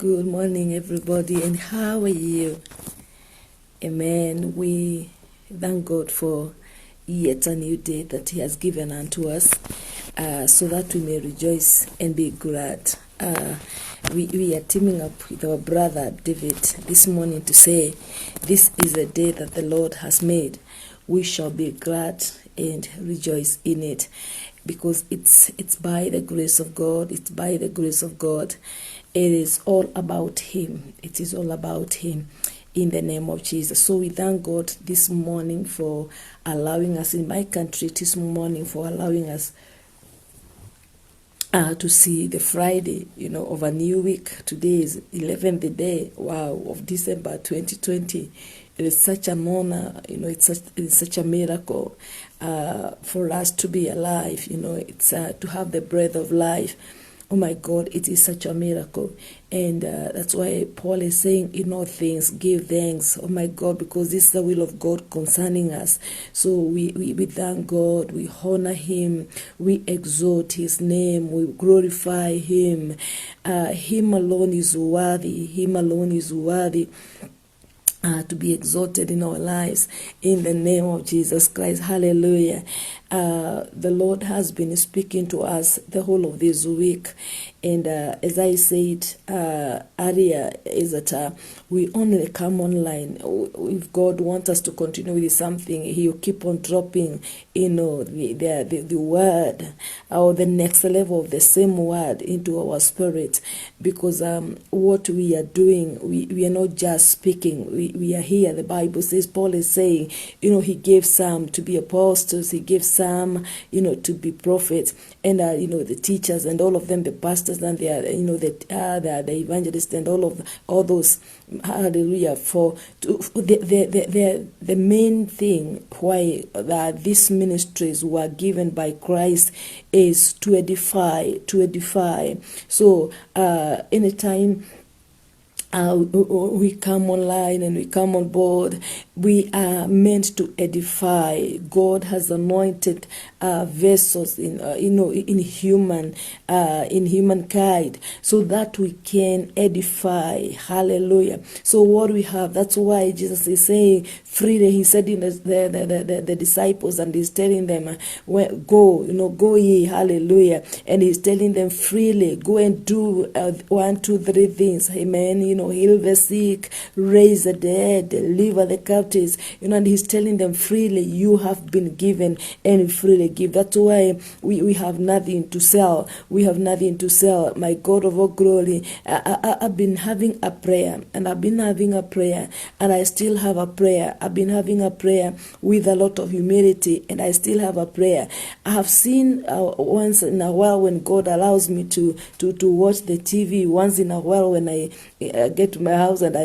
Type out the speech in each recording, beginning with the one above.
Good morning, everybody, and how are you? Amen. We thank God for yet a new day that He has given unto us, so that we may rejoice and be glad. We are teaming up with our brother David this morning to say, this is a day that the Lord has made. We shall be glad and rejoice in it, because it's by the grace of God. It's by the grace of God. It is all about Him. It is all about Him, in the name of Jesus. So we thank God this morning for allowing us, in my country this morning, for allowing us to see the Friday, of a new week. Today is 11th day, of December 2020. It is such an honor, it's such a miracle for us to be alive. It's to have the breath of life. Oh my God, it is such a miracle. And that's why Paul is saying, in all things, give thanks. Oh my God, because this is the will of God concerning us. So we thank God, we honor Him, we exalt His name, we glorify Him. Him alone is worthy. Him alone is worthy to be exalted in our lives, in the name of Jesus Christ. Hallelujah. The Lord has been speaking to us the whole of this week, and as I said earlier, is that we only come online if God wants us to continue with something. He'll keep on dropping, the word, or the next level of the same word into our spirit, because what we are doing, we are not just speaking. We are here. The Bible says, Paul is saying, He gave some to be apostles, He gave some, to be prophets, and the teachers, and all of them, the pastors, and they are, the evangelists, and all those. Hallelujah. For the main thing why these ministries were given by Christ is to edify. So anytime we come online and we come on board, we are meant to edify. God has anointed vessels in humankind, so that we can edify. Hallelujah. So what we have, that's why Jesus is saying freely. He said in the disciples, and He's telling them, go ye. Hallelujah. And He's telling them freely, go and do 1, 2, 3 things. Amen. Heal the sick, raise the dead, deliver the captives, and He's telling them freely, you have been given, and freely give. That's why we have nothing to sell. We have nothing to sell. My God of all glory, I've been having a prayer, and I still have a prayer. I've been having a prayer with a lot of humility, and I still have a prayer. I have seen once in a while, when God allows me to watch the TV, once in a while when I get to my house, and I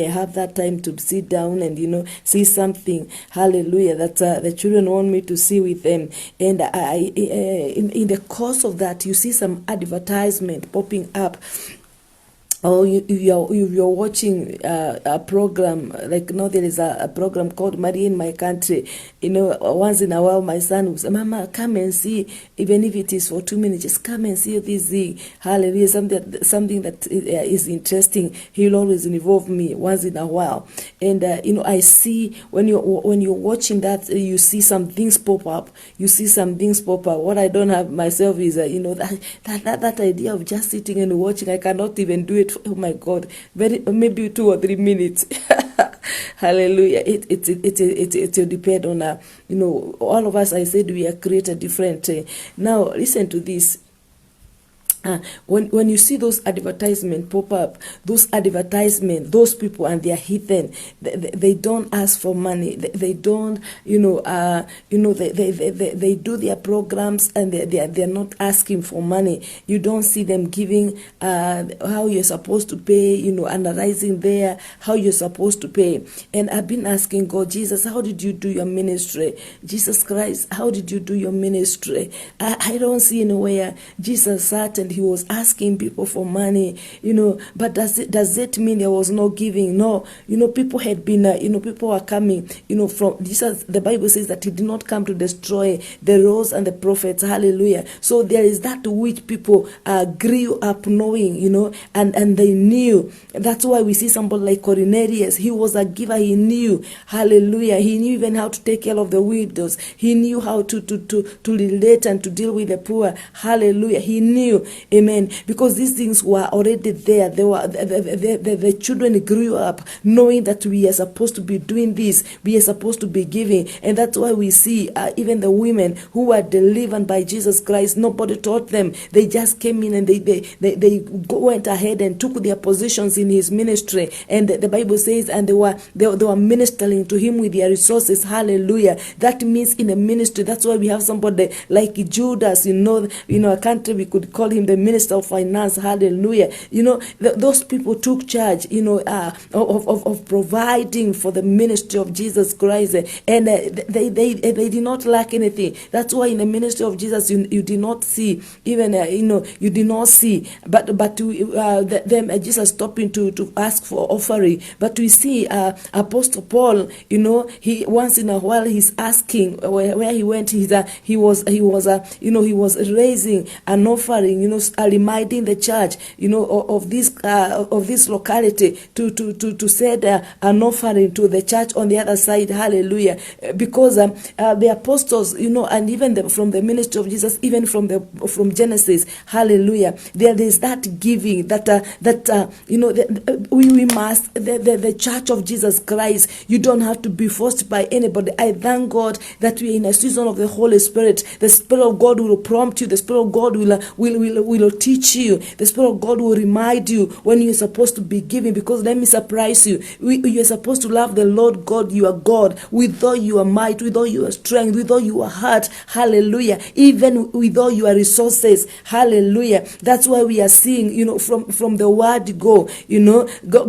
have that time to sit down and see something, hallelujah, that the children want me to see with them. And I in the course of that, you see some advertisement popping up. Or you're watching a program, like now there is a program called Marry in My Country. Once in a while my son will say, Mama, come and see, even if it is for 2 minutes, just come and see this thing. Hallelujah. Something that is interesting. He'll always involve me once in a while. And I see when you're watching that, you see some things pop up. What I don't have myself is that idea of just sitting and watching. I cannot even do it. Oh my God, maybe 2 or 3 minutes. Hallelujah. It will depend on all of us. I said we are created different. Now listen to this. When you see those advertisements pop up, those people, and they are hidden. They don't ask for money. They don't, they do their programs, and they're not asking for money. You don't see them giving how you're supposed to pay. Analyzing there how you're supposed to pay. And I've been asking God, Jesus, how did you do your ministry? Jesus Christ, how did you do your ministry? I don't see anywhere Jesus sat and and he was asking people for money, but does it mean there was no giving? No, people had been, people were coming, from Jesus. The Bible says that he did not come to destroy the laws and the prophets. Hallelujah. So there is that which people grew up knowing, and they knew. That's why we see somebody like Cornelius. He was a giver. He knew. Hallelujah. He knew even how to take care of the widows. He knew how to relate and to deal with the poor. Hallelujah. He knew. Amen. Because these things were already there. They were the children grew up knowing that we are supposed to be doing this. We are supposed to be giving. And that's why we see even the women who were delivered by Jesus Christ. Nobody taught them. They just came in and they went ahead and took their positions in his ministry. And the Bible says, and they were ministering to him with their resources. Hallelujah. That means in the ministry. That's why we have somebody like Judas, a country, we could call him the minister of finance. Hallelujah. Those people took charge, of providing for the ministry of Jesus Christ. And they did not lack anything. That's why in the ministry of Jesus, you did not see, even, you did not see, but them Jesus stopping to ask for offering. But we see Apostle Paul, he once in a while he's asking where he went. He was raising an offering, reminding the church, of this locality to send an offering to the church on the other side. Hallelujah. Because the apostles, and even from the ministry of Jesus, even from Genesis, hallelujah, there is that giving we must, the church of Jesus Christ, you don't have to be forced by anybody. I thank God that we are in a season of the Holy Spirit. The Spirit of God will prompt you. The Spirit of God will teach you. The Spirit of God will remind you when you're supposed to be giving. Because let me surprise you, you are supposed to love the Lord God, your God, with all your might, with all your strength, with all your heart. Hallelujah. Even with all your resources. Hallelujah. That's why we are seeing, from the word go,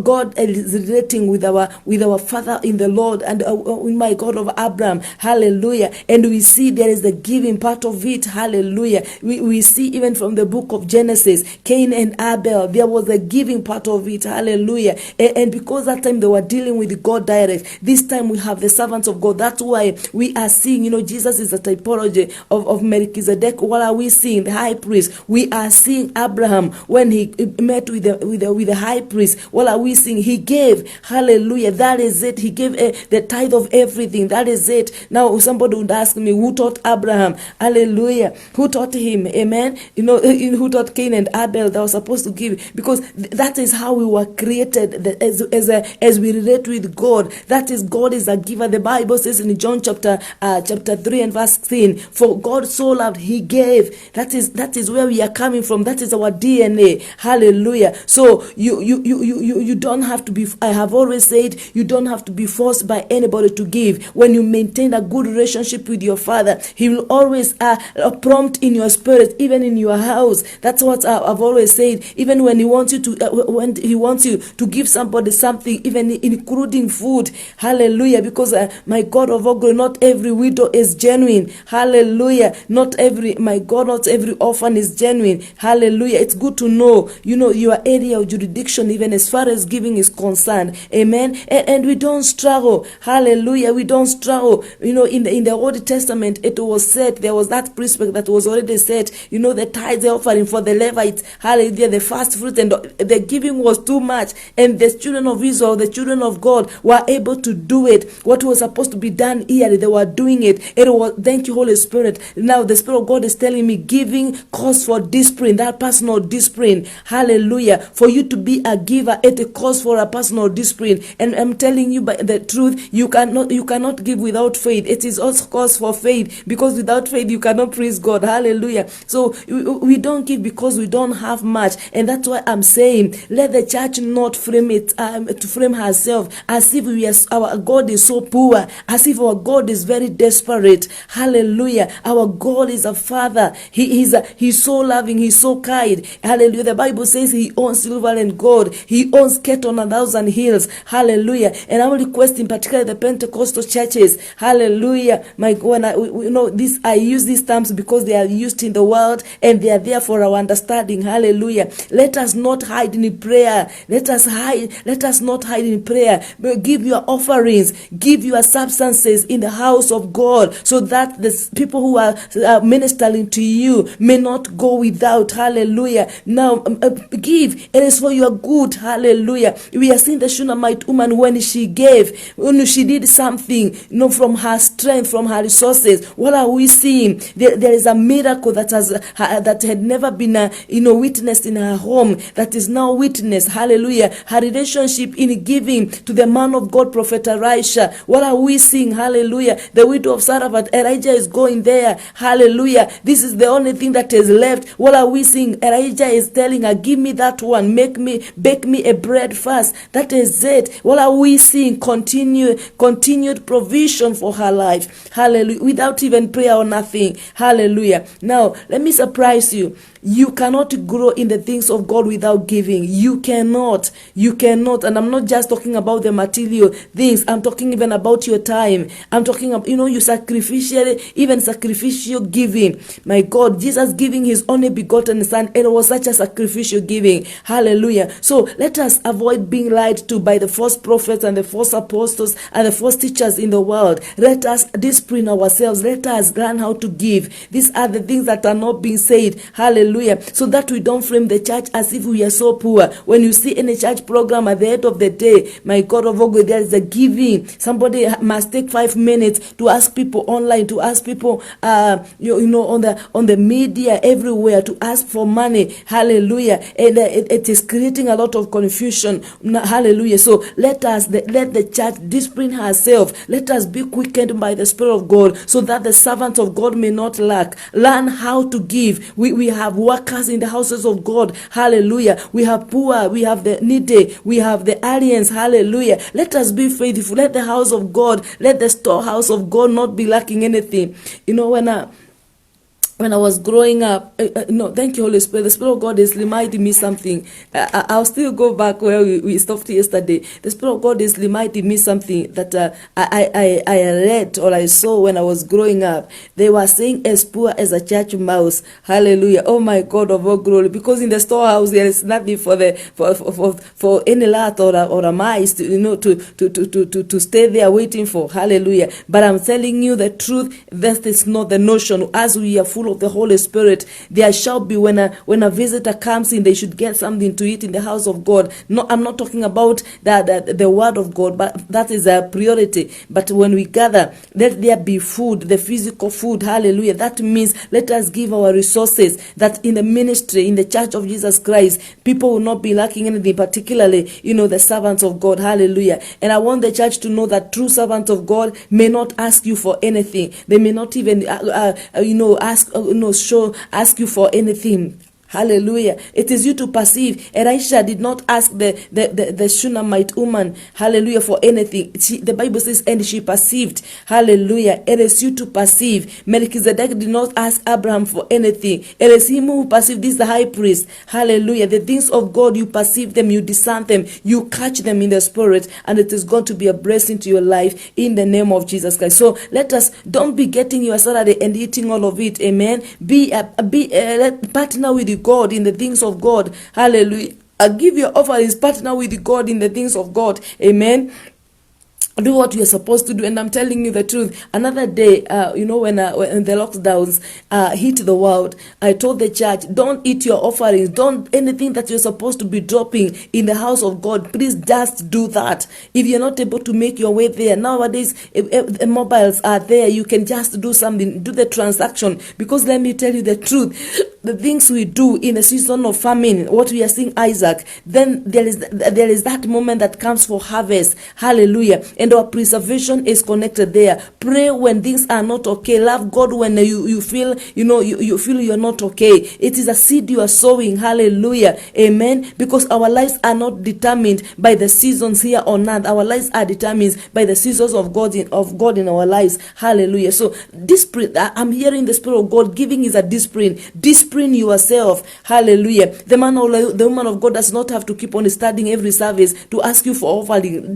God is relating with our Father in the Lord and with my God of Abraham. Hallelujah. And we see there is the giving part of it. Hallelujah. We see even from the book of Genesis, Cain and Abel, there was a giving part of it. Hallelujah. And because that time they were dealing with God direct, this time we have the servants of God. That's why we are seeing, Jesus is a typology of Melchizedek. What are we seeing? The high priest. We are seeing Abraham when he met with the high priest. What are we seeing? He gave. Hallelujah. That is it. He gave the tithe of everything. That is it. Now somebody would ask me, who taught Abraham? Hallelujah. Who taught him? Amen. Who taught Cain and Abel that was supposed to give? Because that is how we were created as we relate with God. That is, God is a giver. The Bible says in John chapter 3 and verse 16, for God so loved, he gave. That is where we are coming from. That is our DNA. Hallelujah. So you don't have to be, I have always said, you don't have to be forced by anybody to give. When you maintain a good relationship with your Father, he will always prompt in your spirit, even in your house. That's what I've always said. Even when he wants you to give somebody something, even including food. Hallelujah. Because my God of all glory, not every widow is genuine. Hallelujah. Not every orphan is genuine. Hallelujah. It's good to know, your area of jurisdiction, even as far as giving is concerned. Amen. And we don't struggle. Hallelujah. We don't struggle. In the Old Testament, it was said, there was that precept that was already set, the tithes offering for the Levites. Hallelujah. The first fruit, and the giving was too much. And the children of Israel, the children of God, were able to do it. What was supposed to be done yearly, they were doing it. It was, thank you, Holy Spirit. Now the Spirit of God is telling me, giving calls for discipline, that personal discipline. Hallelujah. For you to be a giver, it calls for a personal discipline. And I'm telling you by the truth, you cannot give without faith. It is also cause for faith, because without faith you cannot praise God. Hallelujah. So we don't give because we don't have much. And that's why I'm saying, let the church not frame it to frame herself as if our God is so poor, as if our God is very desperate. Hallelujah. Our God is a Father. He's so loving. He's so kind. Hallelujah. The Bible says he owns silver and gold. He owns cattle on 1,000 hills. Hallelujah. And I'm requesting, particularly the Pentecostal churches. Hallelujah. I use these terms because they are used in the world and they are there for for our understanding. Hallelujah. Let us not hide in prayer. Let us not hide in prayer. But give your offerings, give your substances in the house of God, so that the people who are ministering to you may not go without. Hallelujah. Now give. It is for your good. Hallelujah. We are seeing the Shunammite woman, when she gave, when she did something, from her strength, from her resources. What are we seeing? There is a miracle that had never been witnessed in her home, that is now witnessed. Hallelujah. Her relationship in giving to the man of God, Prophet Elisha. What are we seeing? Hallelujah. The widow of Sarafat, Elijah is going there. Hallelujah. This is the only thing that is left. What are we seeing? Elijah is telling her, give me that one. Bake me a bread first. That is it. What are we seeing? Continued provision for her life. Hallelujah. Without even prayer or nothing. Hallelujah. Now, let me surprise you. You cannot grow in the things of God without giving. You cannot. And I'm not just talking about the material things. I'm talking even about your time. I'm talking about, you sacrificial giving. My God, Jesus giving his only begotten son, it was such a sacrificial giving. Hallelujah. So let us avoid being lied to by the false prophets and the false apostles and the false teachers in the world. Let us discipline ourselves. Let us learn how to give. These are the things that are not being said. Hallelujah. So that we don't frame the church as if we are so poor. When you see any church program at the end of the day, my God of all, there is a giving. Somebody must take 5 minutes to ask people online, to ask people on the media everywhere, to ask for money. Hallelujah. And it is creating a lot of confusion. Hallelujah. So let the church discipline herself. Let us be quickened by the Spirit of God, so that the servants of God may not lack. Learn how to give. We have workers in the houses of God. Hallelujah. We have poor, we have the needy, we have the aliens. Hallelujah. Let us be faithful. Let the house of God, let the storehouse of God not be lacking anything. When I was growing up, thank you, Holy Spirit. The Spirit of God is reminding me something. I'll still go back where we stopped yesterday. The Spirit of God is reminding me something that I read or I saw when I was growing up. They were saying, as poor as a church mouse. Hallelujah. Oh my God of all glory. Because in the storehouse there is nothing for any rat or a mice to stay there waiting for. Hallelujah. But I'm telling you the truth. That is not the notion. As we are full of the Holy Spirit, there shall be, when a visitor comes in, they should get something to eat in the house of God. No, I'm not talking about the word of God, but that is a priority. But when we gather, let there be food, the physical food. Hallelujah. That means let us give our resources, that in the ministry, in the church of Jesus Christ, people will not be lacking anything, particularly, the servants of God. Hallelujah. And I want the church to know that true servants of God may not ask you for anything. They may not even ask you for anything. Hallelujah. It is you to perceive. Elisha did not ask the Shunammite woman, hallelujah, for anything. The Bible says, and she perceived. Hallelujah. It is you to perceive. Melchizedek did not ask Abraham for anything. It is him who perceived. This is the high priest. Hallelujah. The things of God, you perceive them, you discern them, you catch them in the spirit, and it is going to be a blessing to your life in the name of Jesus Christ. So don't be getting your Saturday and eating all of it. Amen. Partner with God in the things of God. Hallelujah. Give your offerings, partner with God in the things of God. Amen. Do what you're supposed to do. And I'm telling you the truth. Another day, when the lockdowns hit the world, I told the church, don't eat your offerings. Don't anything that you're supposed to be dropping in the house of God. Please just do that. If you're not able to make your way there, nowadays, if mobiles are there. You can just do something, do the transaction. Because let me tell you the truth. The things we do in the season of famine, what we are seeing, Isaac, then there is that moment that comes for harvest. Hallelujah. And our preservation is connected there. Pray when things are not okay. Love God when you feel, you feel you're not okay. It is a seed you are sowing. Hallelujah. Amen. Because our lives are not determined by the seasons here on earth. Our lives are determined by the seasons of God in our lives. Hallelujah. So discipline, I'm hearing the Spirit of God giving is a discipline. Discipline yourself. Hallelujah. The woman of God does not have to keep on studying every service to ask you for offering.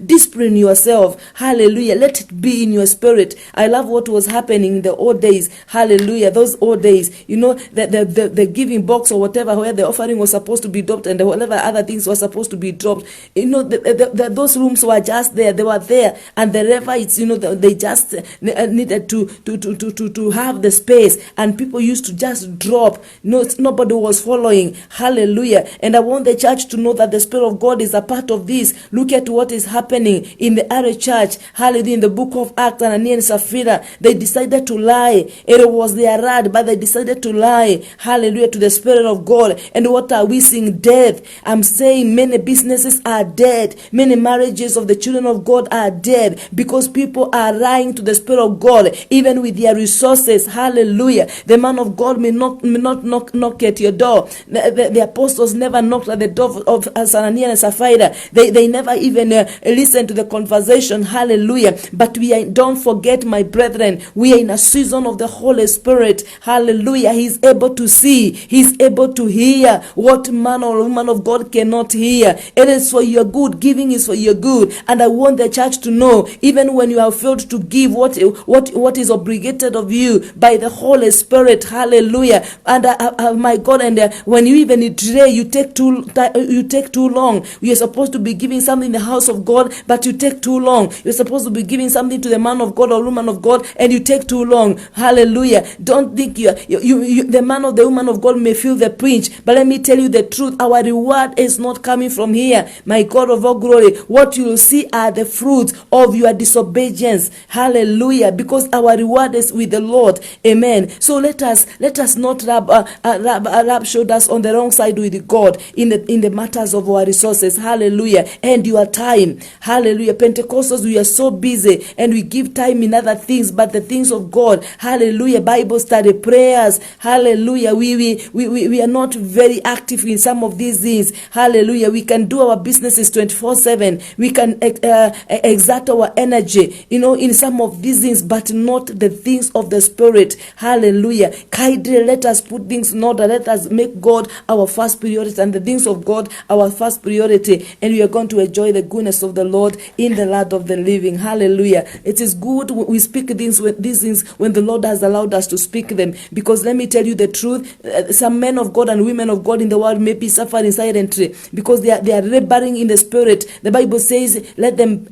Discipline yourself. yourself. Hallelujah. Let it be in your spirit. I love what was happening in the old days. Hallelujah. Those old days, the giving box or whatever, where the offering was supposed to be dropped and whatever other things were supposed to be dropped. Those rooms were just there. They were there. And the Levites, they just needed to have the space. And people used to just drop. Nobody was following. Hallelujah. And I want the church to know that the Spirit of God is a part of this. Look at what is happening in the early church. Hallelujah. In the book of Acts, Ananias and Sapphira, they decided to lie. It was their rod, but they decided to lie. Hallelujah, to the Spirit of God. And what are we seeing? Death. I'm saying many businesses are dead. Many marriages of the children of God are dead because people are lying to the Spirit of God, even with their resources. Hallelujah. The man of God may not knock at your door. The apostles never knocked at the door of Ananias and Sapphira. They never even listened to the conversation. Hallelujah. But don't forget, my brethren, we are in a season of the Holy Spirit. Hallelujah. He's able to see. He's able to hear what man or woman of God cannot hear. It is for your good. Giving is for your good. And I want the church to know, even when you have failed to give what is obligated of you by the Holy Spirit. Hallelujah. And my God, and when you even delay, you take too long. You're supposed to be giving something in the house of God, but you take too long. You're supposed to be giving something to the man of God or woman of God, and you take too long. Hallelujah. Don't think the man or the woman of God may feel the pinch, but let me tell you the truth. Our reward is not coming from here. My God of all glory, what you will see are the fruits of your disobedience. Hallelujah. Because our reward is with the Lord. Amen. So let us not rub shoulders on the wrong side with God in the matters of our resources. Hallelujah. And your time. Hallelujah. Pentecostals, we are so busy and we give time in other things, but the things of God. Hallelujah. Bible study, prayers. Hallelujah. We are not very active in some of these things. Hallelujah. We can do our businesses 24/7. We can exert our energy, in some of these things, but not the things of the Spirit. Hallelujah. Kindly let us put things in order. Let us make God our first priority and the things of God our first priority, and we are going to enjoy the goodness of the Lord in the land of the living. Hallelujah. It is good we speak these things when the Lord has allowed us to speak them, because let me tell you the truth, some men of God and women of God in the world may be suffering silently because they are laboring in the Spirit. The Bible says, let them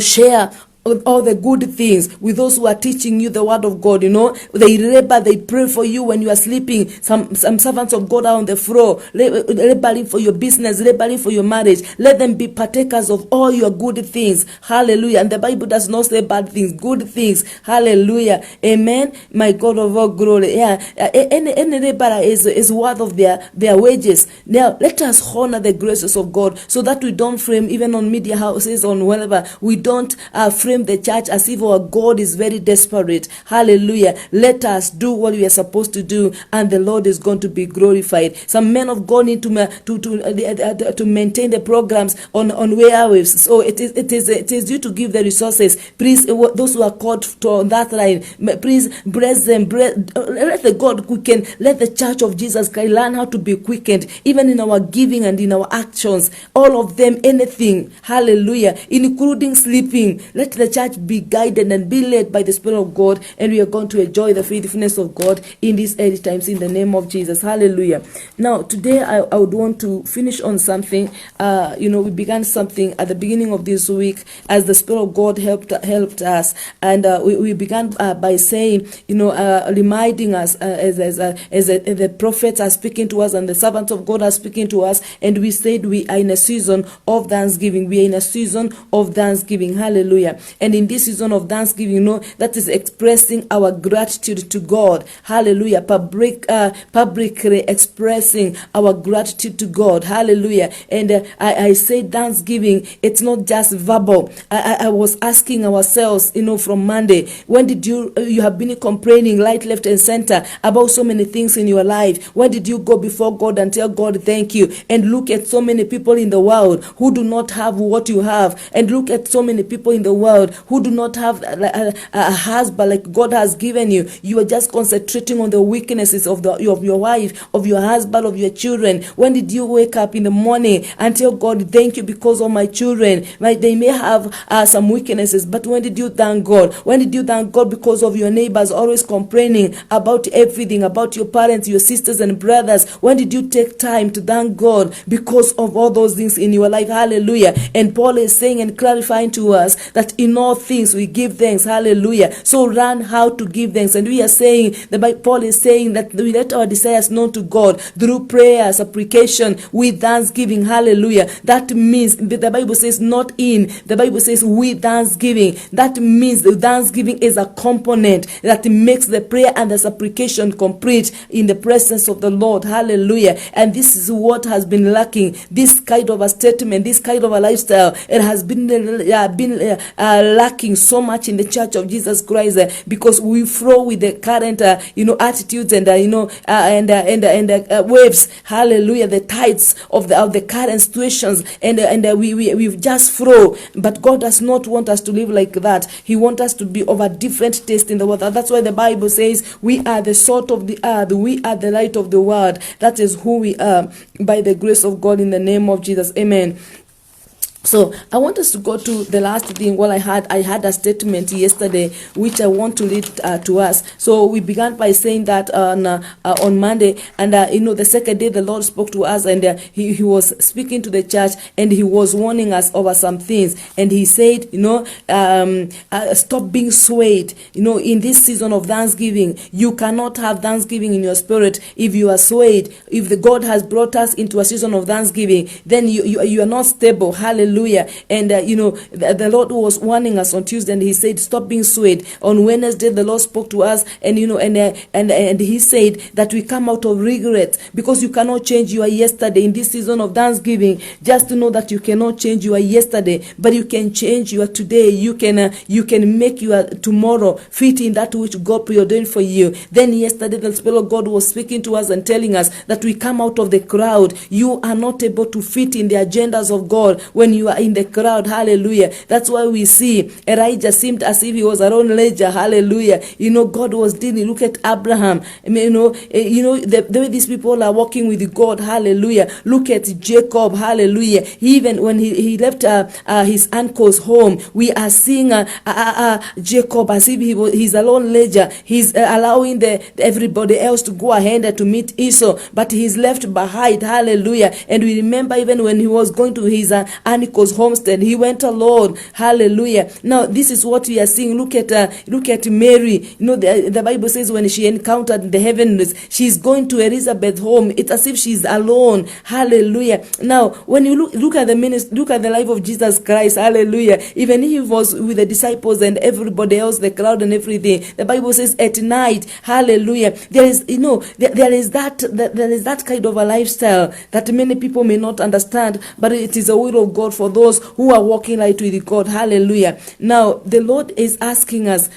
share all the good things with those who are teaching you the word of God. They labor, they pray for you when you are sleeping. Some servants of God are on the floor laboring for your business, laboring for your marriage. Let them be partakers of all your good things. Hallelujah. And the Bible does not say bad things, good things. Hallelujah. Amen. My God of all glory. Yeah. Any laborer is worth of their wages. Now let us honor the graces of God so that we don't frame, even on media houses, on whatever, we don't frame the church as if our God is very desperate. Hallelujah. Let us do what we are supposed to do, and the Lord is going to be glorified. Some men of God need to maintain the programs on airwaves. So it is due to give the resources. Please, those who are called to that line, please bless them. Let the God quicken. Let the church of Jesus Christ learn how to be quickened, even in our giving and in our actions. All of them, anything. Hallelujah. Including sleeping. Let the church be guided and be led by the Spirit of God, and we are going to enjoy the faithfulness of God in these early times in the name of Jesus. Hallelujah. Now, today I would want to finish on something. We began something at the beginning of this week as the Spirit of God helped us, and we began by saying, reminding us as the prophets are speaking to us and the servants of God are speaking to us, and we said we are in a season of thanksgiving. We are in a season of thanksgiving. Hallelujah. And in this season of thanksgiving, that is expressing our gratitude to God. Hallelujah. Publicly expressing our gratitude to God. Hallelujah. And I say thanksgiving, it's not just verbal. I was asking ourselves, from Monday, when did you have been complaining right, left, and center about so many things in your life? When did you go before God and tell God thank you? And look at so many people in the world who do not have what you have. And look at so many people in the world child who do not have a husband like God has given you. You are just concentrating on the weaknesses of your wife, of your husband, of your children. When did you wake up in the morning and tell God, thank you because of my children? Right? They may have some weaknesses, but when did you thank God? When did you thank God because of your neighbors always complaining about everything, about your parents, your sisters and brothers? When did you take time to thank God because of all those things in your life? Hallelujah. And Paul is saying and clarifying to us that in all things we give thanks. Hallelujah. So learn how to give thanks. And we are saying, Paul is saying that we let our desires known to God through prayer, supplication, with thanksgiving. Hallelujah. That means, the Bible says not in, the Bible says with thanksgiving. That means the thanksgiving is a component that makes the prayer and the supplication complete in the presence of the Lord. Hallelujah. And this is what has been lacking. This kind of a statement, this kind of a lifestyle, it has been lacking so much in the Church of Jesus Christ, because we flow with the current attitudes and waves. Hallelujah. The tides of the current situations, and we just flow. But God does not want us to live like that. He wants us to be of a different taste in the world. That's why the Bible says we are the salt of the earth, we are the light of the world. That is who we are by the grace of God, in the name of Jesus. Amen. So I want us to go to the last thing. Well, I had a statement yesterday which I want to read to us. So we began by saying that on Monday, and the second day the Lord spoke to us, and he was speaking to the church, and he was warning us over some things. And he said, stop being swayed. In this season of Thanksgiving, you cannot have Thanksgiving in your spirit if you are swayed. If the God has brought us into a season of Thanksgiving, then you are not stable. Hallelujah. And the Lord was warning us on Tuesday, and he said, stop being swayed. On Wednesday, the Lord spoke to us, and and he said that we come out of regret, because you cannot change your yesterday in this season of Thanksgiving. Just to know that you cannot change your yesterday, but you can change your today. You can make your tomorrow fit in that which God preordained for you. Then yesterday, the Spirit of God was speaking to us and telling us that we come out of the crowd. You are not able to fit in the agendas of God when you are in the crowd. Hallelujah. That's why we see Elijah seemed as if he was a lone ledger. Hallelujah. God was dealing. Look at Abraham. The way these people are walking with God. Hallelujah. Look at Jacob. Hallelujah. Even when he left his uncle's home, we are seeing Jacob as if he's a lone ledger. He's allowing everybody else to go ahead to meet Esau, but he's left behind. Hallelujah. And we remember even when he was going to his uncle's homestead, he went alone. Hallelujah. Now this is what we are seeing. Look at Mary. The Bible says when she encountered the heavens, she's going to Elizabeth's home. It's as if she's alone. Hallelujah. Now when you look at the life of Jesus Christ. Hallelujah. Even he was with the disciples and everybody else, the crowd and everything. The Bible says at night. Hallelujah. There is that kind of a lifestyle that many people may not understand, but it is a will of God for those who are walking right with God. Hallelujah. Now the Lord is asking us,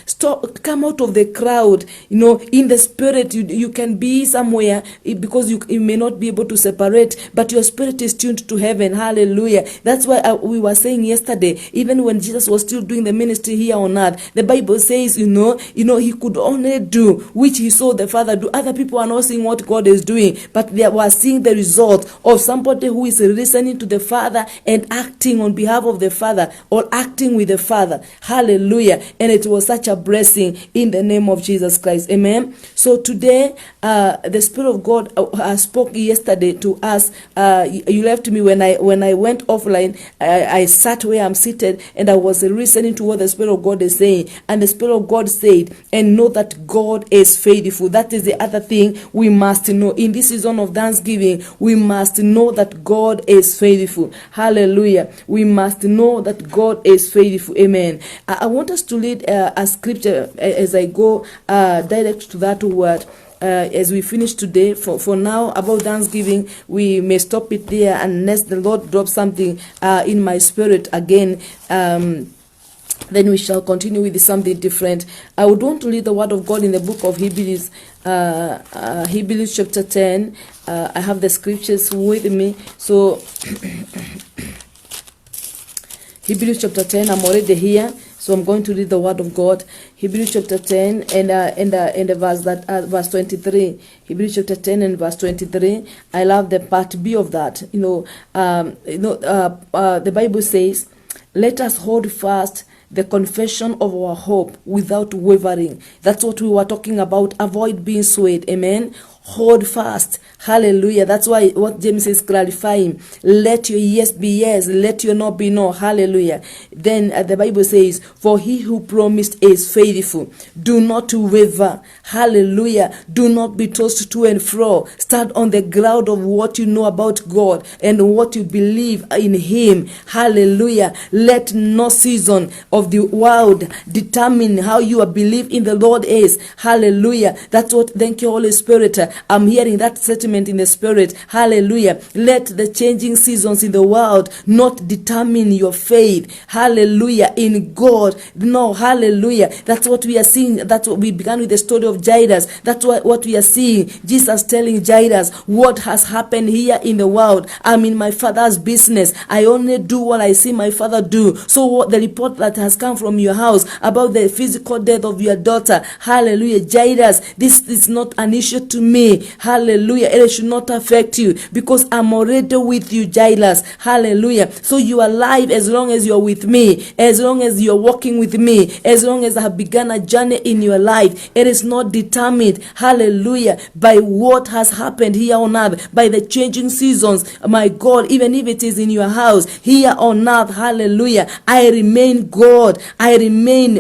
come out of the crowd. In the spirit, you can be somewhere because you may not be able to separate, but your spirit is tuned to heaven. Hallelujah. That's why we were saying yesterday, even when Jesus was still doing the ministry here on earth, the Bible says, he could only do which he saw the Father do. Other people are not seeing what God is doing, but they were seeing the result of somebody who is listening to the Father and acting on behalf of the Father, or acting with the Father. Hallelujah. And it was such a blessing in the name of Jesus Christ. Amen. So today, the Spirit of God spoke yesterday to us. You left me when I went offline. I sat where I'm seated, and I was listening to what the Spirit of God is saying. And the Spirit of God said, and know that God is faithful. That is the other thing we must know. In this season of Thanksgiving, we must know that God is faithful. Hallelujah. We must know that God is faithful. Amen. I want us to read a scripture as I go direct to that word. As we finish today, for now, about Thanksgiving, we may stop it there unless the Lord drops something in my spirit again. Then we shall continue with something different. I would want to read the word of God in the book of Hebrews, Hebrews chapter 10. I have the scriptures with me. So, Hebrews chapter 10, I'm already here. So I'm going to read the word of God. Hebrews chapter 10 and verse 23. Hebrews chapter 10 and verse 23. I love the part B of that. The Bible says, let us hold fast the confession of our hope without wavering. That's what we were talking about. Avoid being swayed. Amen. Hold fast. Hallelujah. That's why what James is clarifying. Let your yes be yes. Let your no be no. Hallelujah. Then the Bible says, for he who promised is faithful. Do not waver. Hallelujah. Do not be tossed to and fro. Stand on the ground of what you know about God and what you believe in him. Hallelujah. Let no season of the world determine how you believe in the Lord is. Hallelujah. That's what, thank you, Holy Spirit. I'm hearing that sentiment in the spirit. Hallelujah. Let the changing seasons in the world not determine your faith. Hallelujah. In God. No, hallelujah. That's what we are seeing. That's what we began with the story of Jairus. That's what we are seeing. Jesus telling Jairus what has happened here in the world. I'm in my Father's business. I only do what I see my Father do. So what the report that has come from your house about the physical death of your daughter, hallelujah, Jairus, this is not an issue to me. Hallelujah. It should not affect you because I'm already with you, Jairus. Hallelujah. So you are alive as long as you're with me, as long as you're walking with me, as long as I have begun a journey in your life. It is not determined, hallelujah, by what has happened here on earth, by the changing seasons. My God, even if it is in your house, here on earth, hallelujah, I remain God. I remain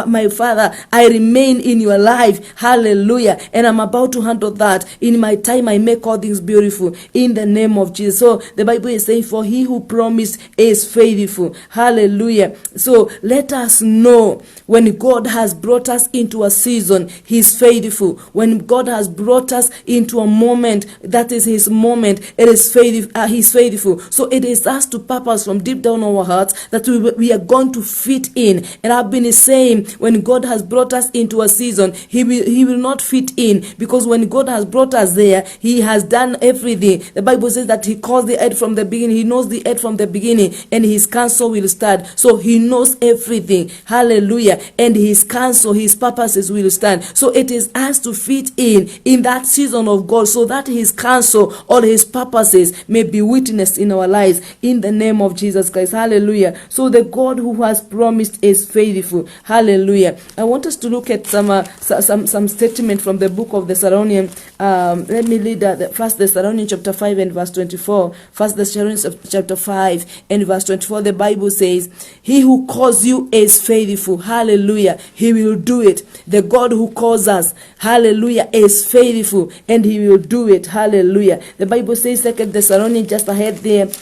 my Father. I remain in your life. Hallelujah. And I'm about to handle that. In my time, I make all things beautiful in the name of Jesus. So the Bible is saying, for he who promised is faithful. Hallelujah. So let us know when God has brought us into a season, he's faithful. When God has brought us into a moment, that is his moment, it is faithful. He's faithful. So it is us to purpose from deep down our hearts that we are going to fit in. And I've been saying, when God has brought us into a season, he will not fit in, because when God has brought us there, he has done everything. The Bible says that he calls the end from the beginning. He knows the end from the beginning, and his counsel will stand. So he knows everything. Hallelujah. And his counsel, his purposes will stand. So it is us to fit in that season of God, so that his counsel or his purposes may be witnessed in our lives, in the name of Jesus Christ. Hallelujah. So the God who has promised is faithful. Hallelujah. I want us to look at some statement from the book of Thessalonians. Let me read First Thessalonians chapter 5 and verse 24. First Thessalonians chapter 5 and verse 24. The Bible says, he who calls you is faithful. Hallelujah. He will do it. The God who calls us, hallelujah, is faithful, and he will do it. Hallelujah. The Bible says, 2 Thessalonians, just ahead there, 2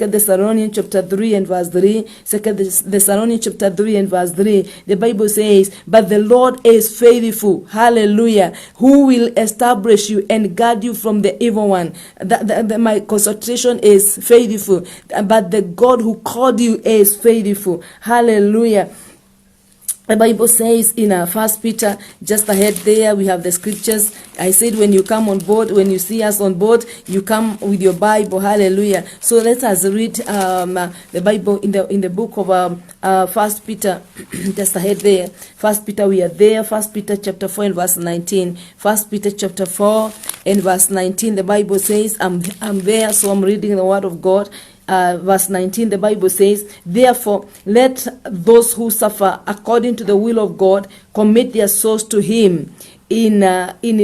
Thessalonians chapter 3 and verse 3. 2 Thessalonians chapter 3 and verse 3. The Bible says, but the Lord is faithful. Hallelujah. Who will establish you and guard you from the evil one. My concentration is faithful, but the God who called you is faithful. Hallelujah. The Bible says in 1 Peter, just ahead there, we have the scriptures. I said when you come on board, when you see us on board, you come with your Bible. Hallelujah. So let us read the Bible in the book of 1 Peter, just ahead there. 1 Peter, we are there. 1 Peter chapter 4 and verse 19. 1 Peter chapter 4 and verse 19. The Bible says, I'm there, so I'm reading the word of God. Verse 19, the Bible says, therefore, let those who suffer according to the will of God commit their souls to him in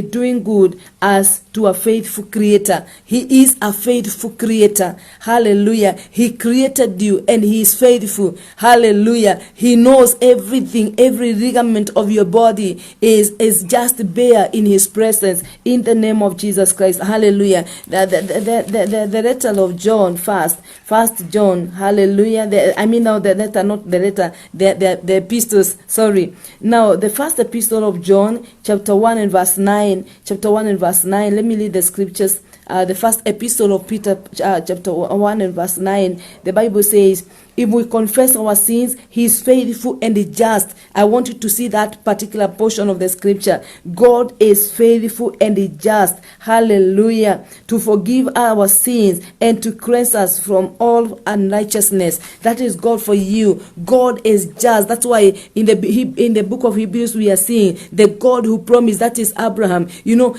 doing good as to a faithful creator. He is a faithful creator. Hallelujah. He created you and he is faithful. Hallelujah. He knows everything. Every ligament of your body is just bare in his presence, in the name of Jesus Christ. Hallelujah. The letter of John, first John. Hallelujah. The epistles, sorry. Now, the first epistle of John, chapter 1 and verse 9. Chapter 1 and verse 9. Let me read the scriptures. the first epistle of Peter, chapter 1 and verse 9, the Bible says, if we confess our sins, he is faithful and just. I want you to see that particular portion of the scripture. God is faithful and just. Hallelujah. To forgive our sins and to cleanse us from all unrighteousness. That is God for you. God is just. That's why in the book of Hebrews we are seeing the God who promised, that is Abraham.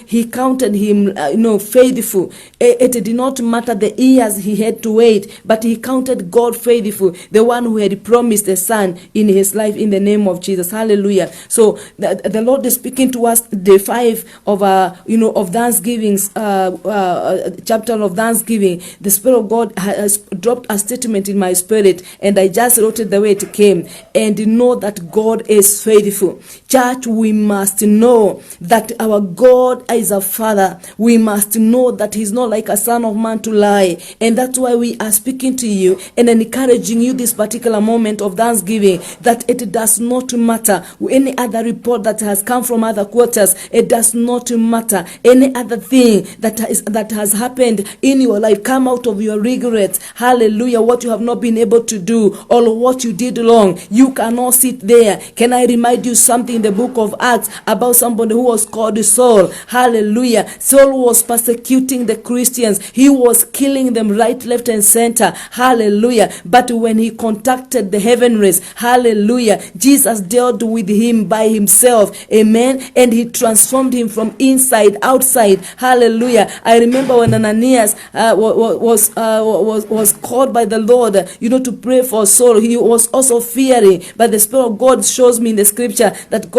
He counted him faithful. It did not matter the years he had to wait, but he counted God faithful, the one who had promised a son in his life, in the name of Jesus. Hallelujah. So the Lord is speaking to us, day 5 of of Thanksgiving's chapter of Thanksgiving. The Spirit of God has dropped a statement in my spirit, and I just wrote it the way it came. And know that God is faithful. Church, we must know that our God is a Father. We must know that he's not like a son of man to lie. And that's why we are speaking to you and encouraging you this particular moment of Thanksgiving, that it does not matter any other report that has come from other quarters. It does not matter any other thing that has happened in your life. Come out of your regrets. Hallelujah. What you have not been able to do, or what you did wrong, you cannot sit there. Can I remind you something in the book of Acts about somebody who was called Saul? Hallelujah. Saul was persecuting the Christians. He was killing them right, left, and center. Hallelujah. But when he contacted the heavenlies, hallelujah, Jesus dealt with him by himself. Amen. And he transformed him from inside outside. Hallelujah. I remember when Ananias was called by the Lord, to pray for Saul. He was also fearing, but the Spirit of God shows me in the scripture that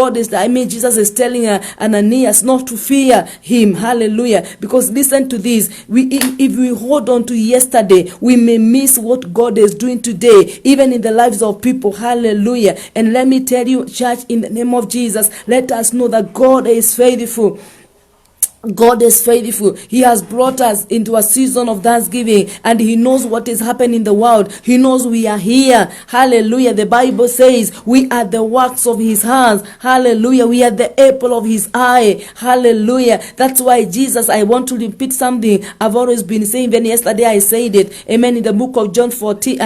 Jesus is telling Ananias not to fear him. Hallelujah. Because listen to this, if we hold on to yesterday, we may miss what God is doing today, even in the lives of people. Hallelujah. And let me tell you, church, in the name of Jesus, let us know that God is faithful. God is faithful. He has brought us into a season of Thanksgiving, and he knows what is happening in the world. He knows we are here. Hallelujah. The Bible says we are the works of his hands. Hallelujah. We are the apple of his eye. Hallelujah. That's why Jesus, I want to repeat something I've always been saying. Then yesterday I said it. Amen. In the book of John 17,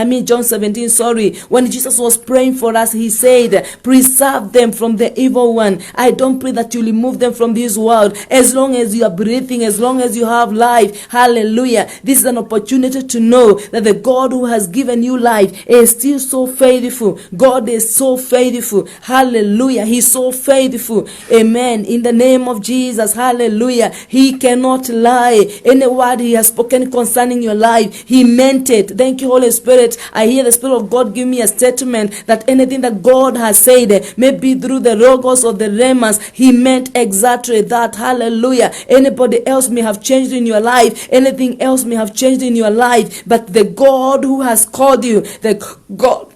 when Jesus was praying for us, he said, preserve them from the evil one. I don't pray that you remove them from this world. As long as you are breathing, as long as you have life. Hallelujah. This is an opportunity to know that the God who has given you life is still so faithful. God is so faithful. Hallelujah. He's so faithful. Amen. In the name of Jesus. Hallelujah. He cannot lie. Any word he has spoken concerning your life, he meant it. Thank you, Holy Spirit. I hear the Spirit of God give me a statement that anything that God has said, maybe through the logos or the remas, he meant exactly that. Hallelujah. Anybody else may have changed in your life. Anything else may have changed in your life. But the God who has called you, the God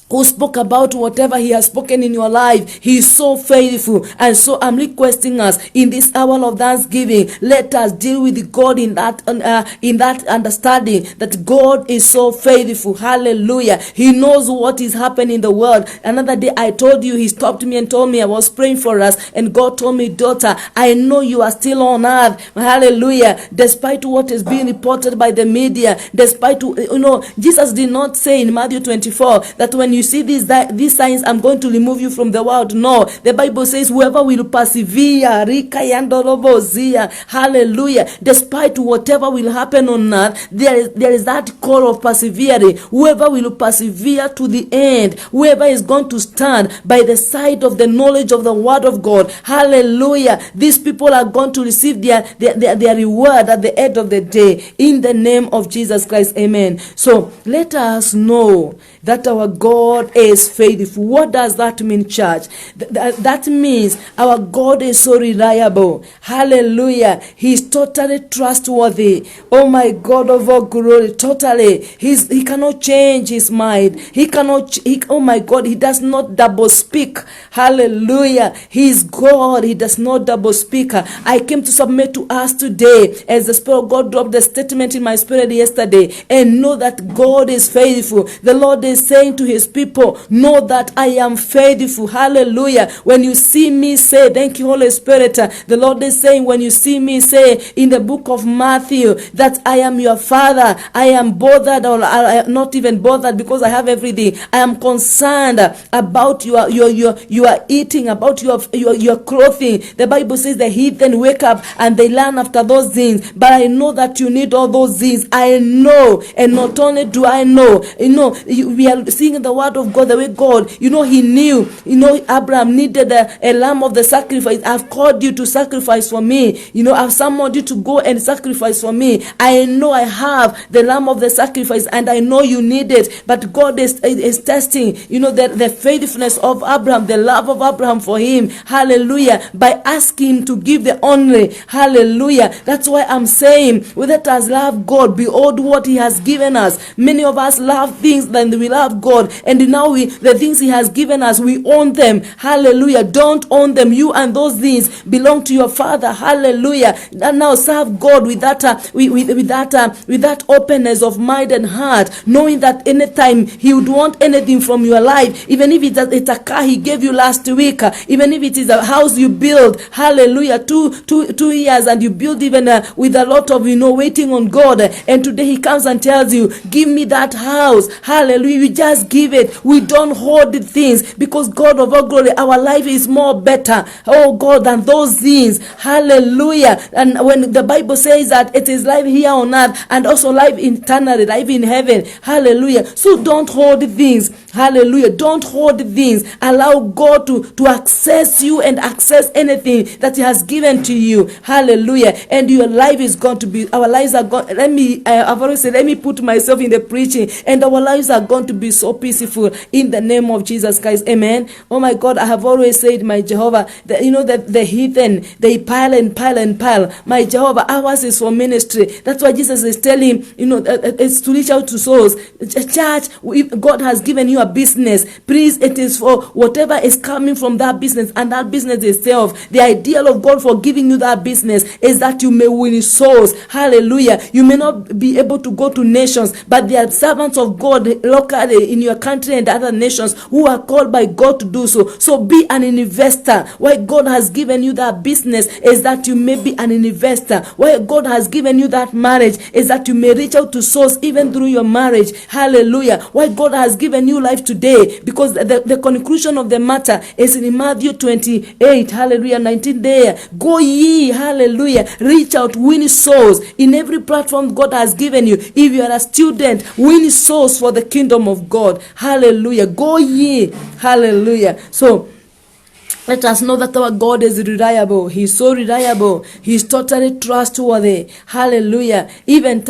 who spoke about whatever he has spoken in your life, he is so faithful. And so I'm requesting us in this hour of Thanksgiving, let us deal with God in that understanding that God is so faithful. Hallelujah. He knows what is happening in the world. Another day I told you, he stopped me and told me, I was praying for us, and God told me, daughter, I know you are still on earth. Hallelujah. Despite what is being reported by the media, despite, Jesus did not say in Matthew 24 that when you see these signs, I'm going to remove you from the world. No, the Bible says whoever will persevere, hallelujah, despite whatever will happen on earth, there is that call of persevering. Whoever will persevere to the end, whoever is going to stand by the side of the knowledge of the word of God, hallelujah, these people are going to receive their reward at the end of the day, in the name of Jesus Christ. Amen. So let us know that our God is faithful. What does that mean, church? That means our God is so reliable. Hallelujah. He's totally trustworthy. Oh my God of all glory, totally. He cannot change his mind. Oh my God, he does not double speak. Hallelujah. He is God. He does not double speak. I came to submit to us today as the Spirit of God dropped the statement in my spirit yesterday, and know that God is faithful. The Lord is saying to his people, know that I am faithful. Hallelujah. When you see me, say, thank you, Holy Spirit. The Lord is saying, when you see me, say in the book of Matthew that I am your Father. I am bothered, or I am not even bothered, because I have everything. I am concerned about your eating, about your clothing. The Bible says the heathen wake up and they learn after those things. But I know that you need all those things. I know, and not only do I know, we are seeing the word of God, the way God, he knew, Abraham needed a lamb of the sacrifice. I've called you to sacrifice for me. I've summoned you to go and sacrifice for me. I know I have the lamb of the sacrifice, and I know you need it. But God is testing, the faithfulness of Abraham, the love of Abraham for him. Hallelujah. By asking him to give the only. Hallelujah. That's why I'm saying, let us love God. Behold what he has given us. Many of us love things than we love God. And now the things he has given us, we own them. Hallelujah. Don't own them. You and those things belong to your Father. Hallelujah. And now serve God with that openness of mind and heart, knowing that anytime he would want anything from your life, even if it's a car he gave you last week, even if it is a house you build, hallelujah, 2 years, and you build even with a lot of waiting on God, and today he comes and tells you, give me that house. Hallelujah. You just give it. We don't hold the things, because God of all glory, our life is more better, oh God, than those things. Hallelujah. And when the Bible says that it is life here on earth and also life eternally, life in heaven. Hallelujah. So don't hold things. Hallelujah. Don't hold things. Allow God to access you and access anything that he has given to you. Hallelujah. And your life is going to be, our lives are going, I've always said, let me put myself in the preaching, and our lives are going to be so peaceful in the name of Jesus Christ. Amen. Oh my God, I have always said, my Jehovah, that the heathen, they pile and pile and pile. My Jehovah, ours is for ministry. That's why Jesus is telling, it's to reach out to souls. Church, if God has given you a business, please, it is for whatever is coming from that business, and that business itself. The ideal of God for giving you that business is that you may win souls. Hallelujah. You may not be able to go to nations, but there are servants of God locally in your country and other nations who are called by God to do so. So be an investor. Why God has given you that business is that you may be an investor. Why God has given you that marriage is that you may reach out to souls even through your marriage. Hallelujah. Why God has given you life today, because the conclusion of the matter is in Matthew 28, hallelujah, 19 there. Go ye, hallelujah, reach out, win souls in every platform God has given you. If you are a student, win souls for the kingdom of God. Hallelujah. Go ye, hallelujah. So let us know that our God is reliable. He's so reliable. He's totally trustworthy. Hallelujah. Even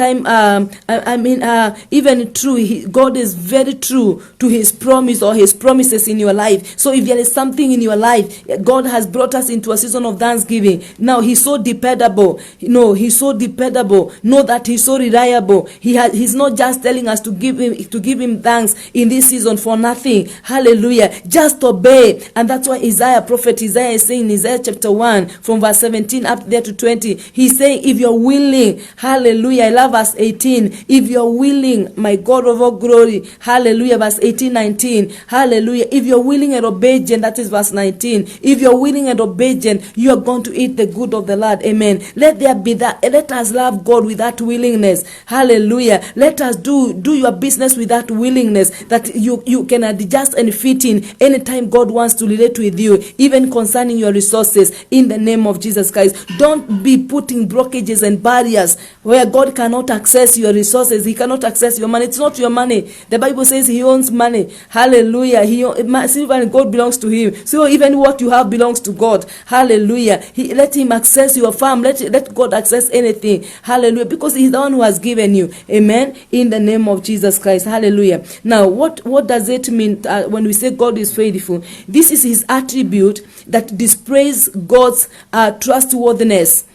true. God is very true to his promise or his promises in your life. So if there is something in your life, God has brought us into a season of thanksgiving. Now he's so dependable. He's so dependable. Know that he's so reliable. He's not just telling us to give him thanks in this season for nothing. Hallelujah. Just obey. And that's why prophet Isaiah is saying in Isaiah chapter 1 from verse 17 up there to 20, he's saying, if you're willing, hallelujah, I love verse 18, if you're willing, my God of all glory, hallelujah, verse 18, 19, hallelujah, if you're willing and obedient, that is verse 19, if you're willing and obedient, you are going to eat the good of the Lord. Amen. Let there be that. Let us love God with that willingness. Hallelujah. Let us do your business with that willingness, that you can adjust and fit in anytime God wants to relate with you, even concerning your resources, in the name of Jesus Christ. Don't be putting blockages and barriers where God cannot access your resources. He cannot access your money. It's not your money. The Bible says he owns money. Hallelujah. Silver and gold belongs to him. So even what you have belongs to God. Hallelujah. Let him access your farm. Let God access anything. Hallelujah. Because he's the one who has given you. Amen. In the name of Jesus Christ. Hallelujah. Now, what does it mean when we say God is faithful? This is his attribute that displays God's trustworthiness.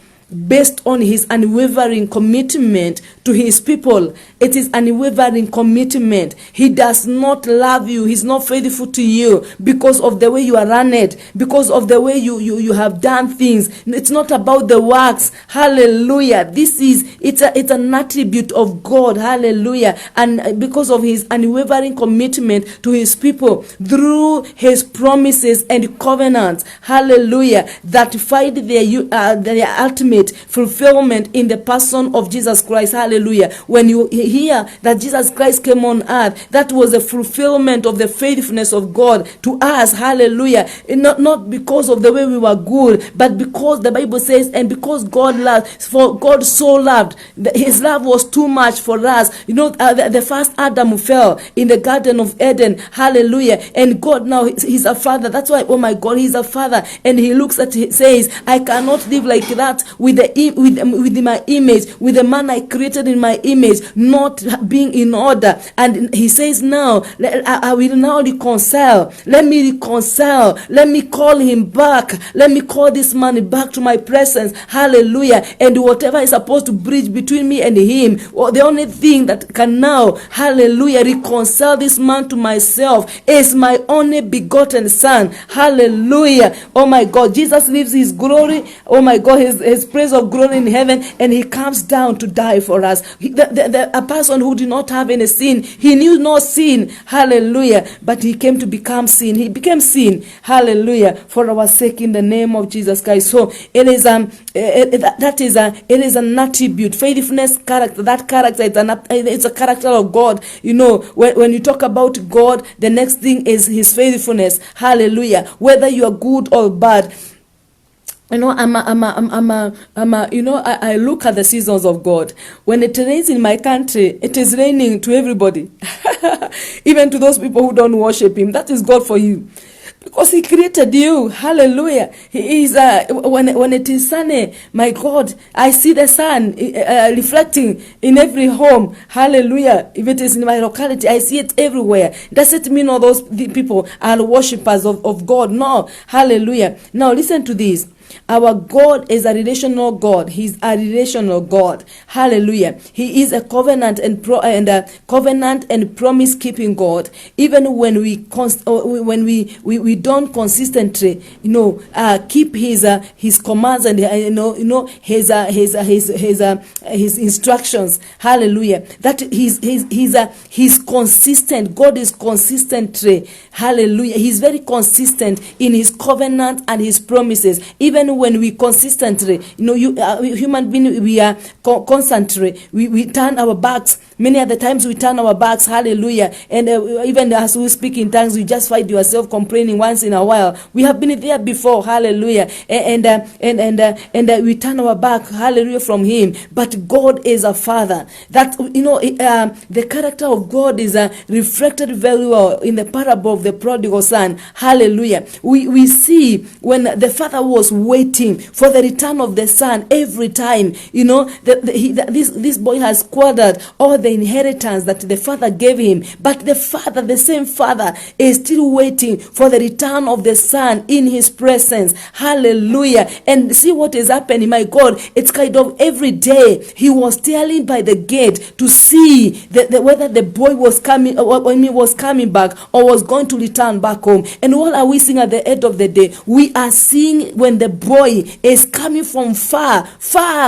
based on his unwavering commitment to his people. It is unwavering commitment. He does not love you. He's not faithful to you because of the way you are run it, because of the way you have done things. It's not about the works. Hallelujah. It's an attribute of God. Hallelujah. And because of his unwavering commitment to his people through his promises and covenants. Hallelujah. That find their ultimate fulfillment in the person of Jesus Christ. Hallelujah. When you hear that Jesus Christ came on earth, that was a fulfillment of the faithfulness of God to us. Hallelujah. Not because of the way we were good, but because the Bible says, and because God loved, for God so loved, his love was too much for us. The first Adam fell in the Garden of Eden. Hallelujah. And God now, he's a father. That's why, oh my God, he's a father. And he looks at, he says, I cannot live like that with my image, with the man I created in my image, not being in order. And he says, now, I will now reconcile. Let me reconcile. Let me call him back. Let me call this man back to my presence. Hallelujah. And whatever is supposed to bridge between me and him, or the only thing that can now, hallelujah, reconcile this man to myself is my only begotten son. Hallelujah. Oh my God, Jesus leaves his glory, oh my God, his praise of glory in heaven, and he comes down to die for us. A person who did not have any sin, he knew no sin. Hallelujah. But he came to become sin. He became sin. Hallelujah. For our sake, in the name of Jesus Christ. So it is an attribute. Faithfulness, character. That character, it's a character of God. When you talk about God, the next thing is his faithfulness. Hallelujah. Whether you are good or bad. I look at the seasons of God. When it rains in my country, it is raining to everybody. Even to those people who don't worship him. That is God for you. Because he created you. Hallelujah. He is, when it is sunny, my God, I see the sun reflecting in every home. Hallelujah. If it is in my locality, I see it everywhere. Does it mean all those people are worshippers of God? No. Hallelujah. Now listen to this. Our God is a relational God. He's a relational God. Hallelujah. He is a covenant and promise keeping God. Even when we don't consistently, keep his commands and his instructions. Hallelujah. That he's consistent. God is consistently. Hallelujah. He's very consistent in his covenant and his promises. Even when we consistently, human being, we are constantly, we turn our backs. Many other times we turn our backs. Hallelujah. And even as we speak in tongues, you just find yourself complaining once in a while. We have been there before. Hallelujah. And we turn our back. Hallelujah, from him. But God is a father. That, the character of God is reflected very well in the parable of the prodigal son. Hallelujah. We see when the father was waiting for the return of the son every time, this boy has squandered all the inheritance that the father gave him, but the same father is still waiting for the return of the son in his presence. Hallelujah. And see what is happening, my God. It's kind of every day he was standing by the gate to see whether the boy was coming, or when he was coming back, or was going to return back home. And what are we seeing at the end of the day? We are seeing when the boy is coming from far,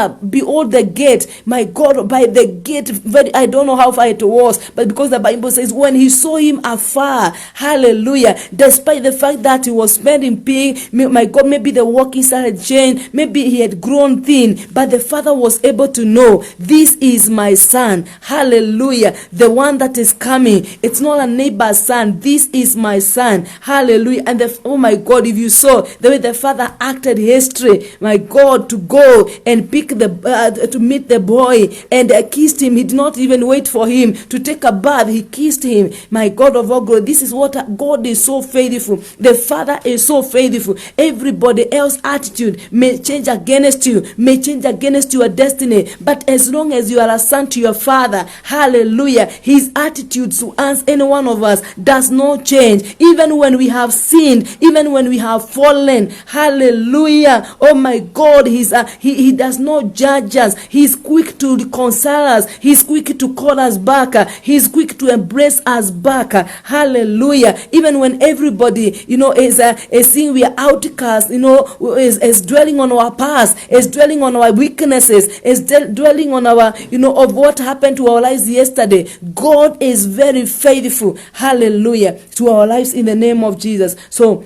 behold the gate, my God, by the gate, I don't know how far it was, but because the Bible says when he saw him afar, hallelujah, despite the fact that he was spending pain, my God, maybe the walking started change, maybe he had grown thin, but the father was able to know, this is my son, hallelujah, the one that is coming. It's not a neighbor's son, this is my son, hallelujah. And oh my God, if you saw the way the father acted history, my God, to go and pick to meet the boy and kissed him. He did not even wait for him to take a bath. He kissed him. My God of all glory, this is what God is so faithful. The father is so faithful. Everybody else's attitude may change against you, may change against your destiny, but as long as you are a son to your father, hallelujah, his attitude to us, any one of us, does not change. Even when we have sinned, even when we have fallen, hallelujah, Hallelujah. Oh my God, he does not judge us. He's quick to reconcile us. He's quick to call us back. He's quick to embrace us back. Hallelujah. Even when everybody, is seeing we are outcasts, is dwelling on our past, is dwelling on our weaknesses, is dwelling on our, of what happened to our lives yesterday. God is very faithful. Hallelujah. To our lives in the name of Jesus. So,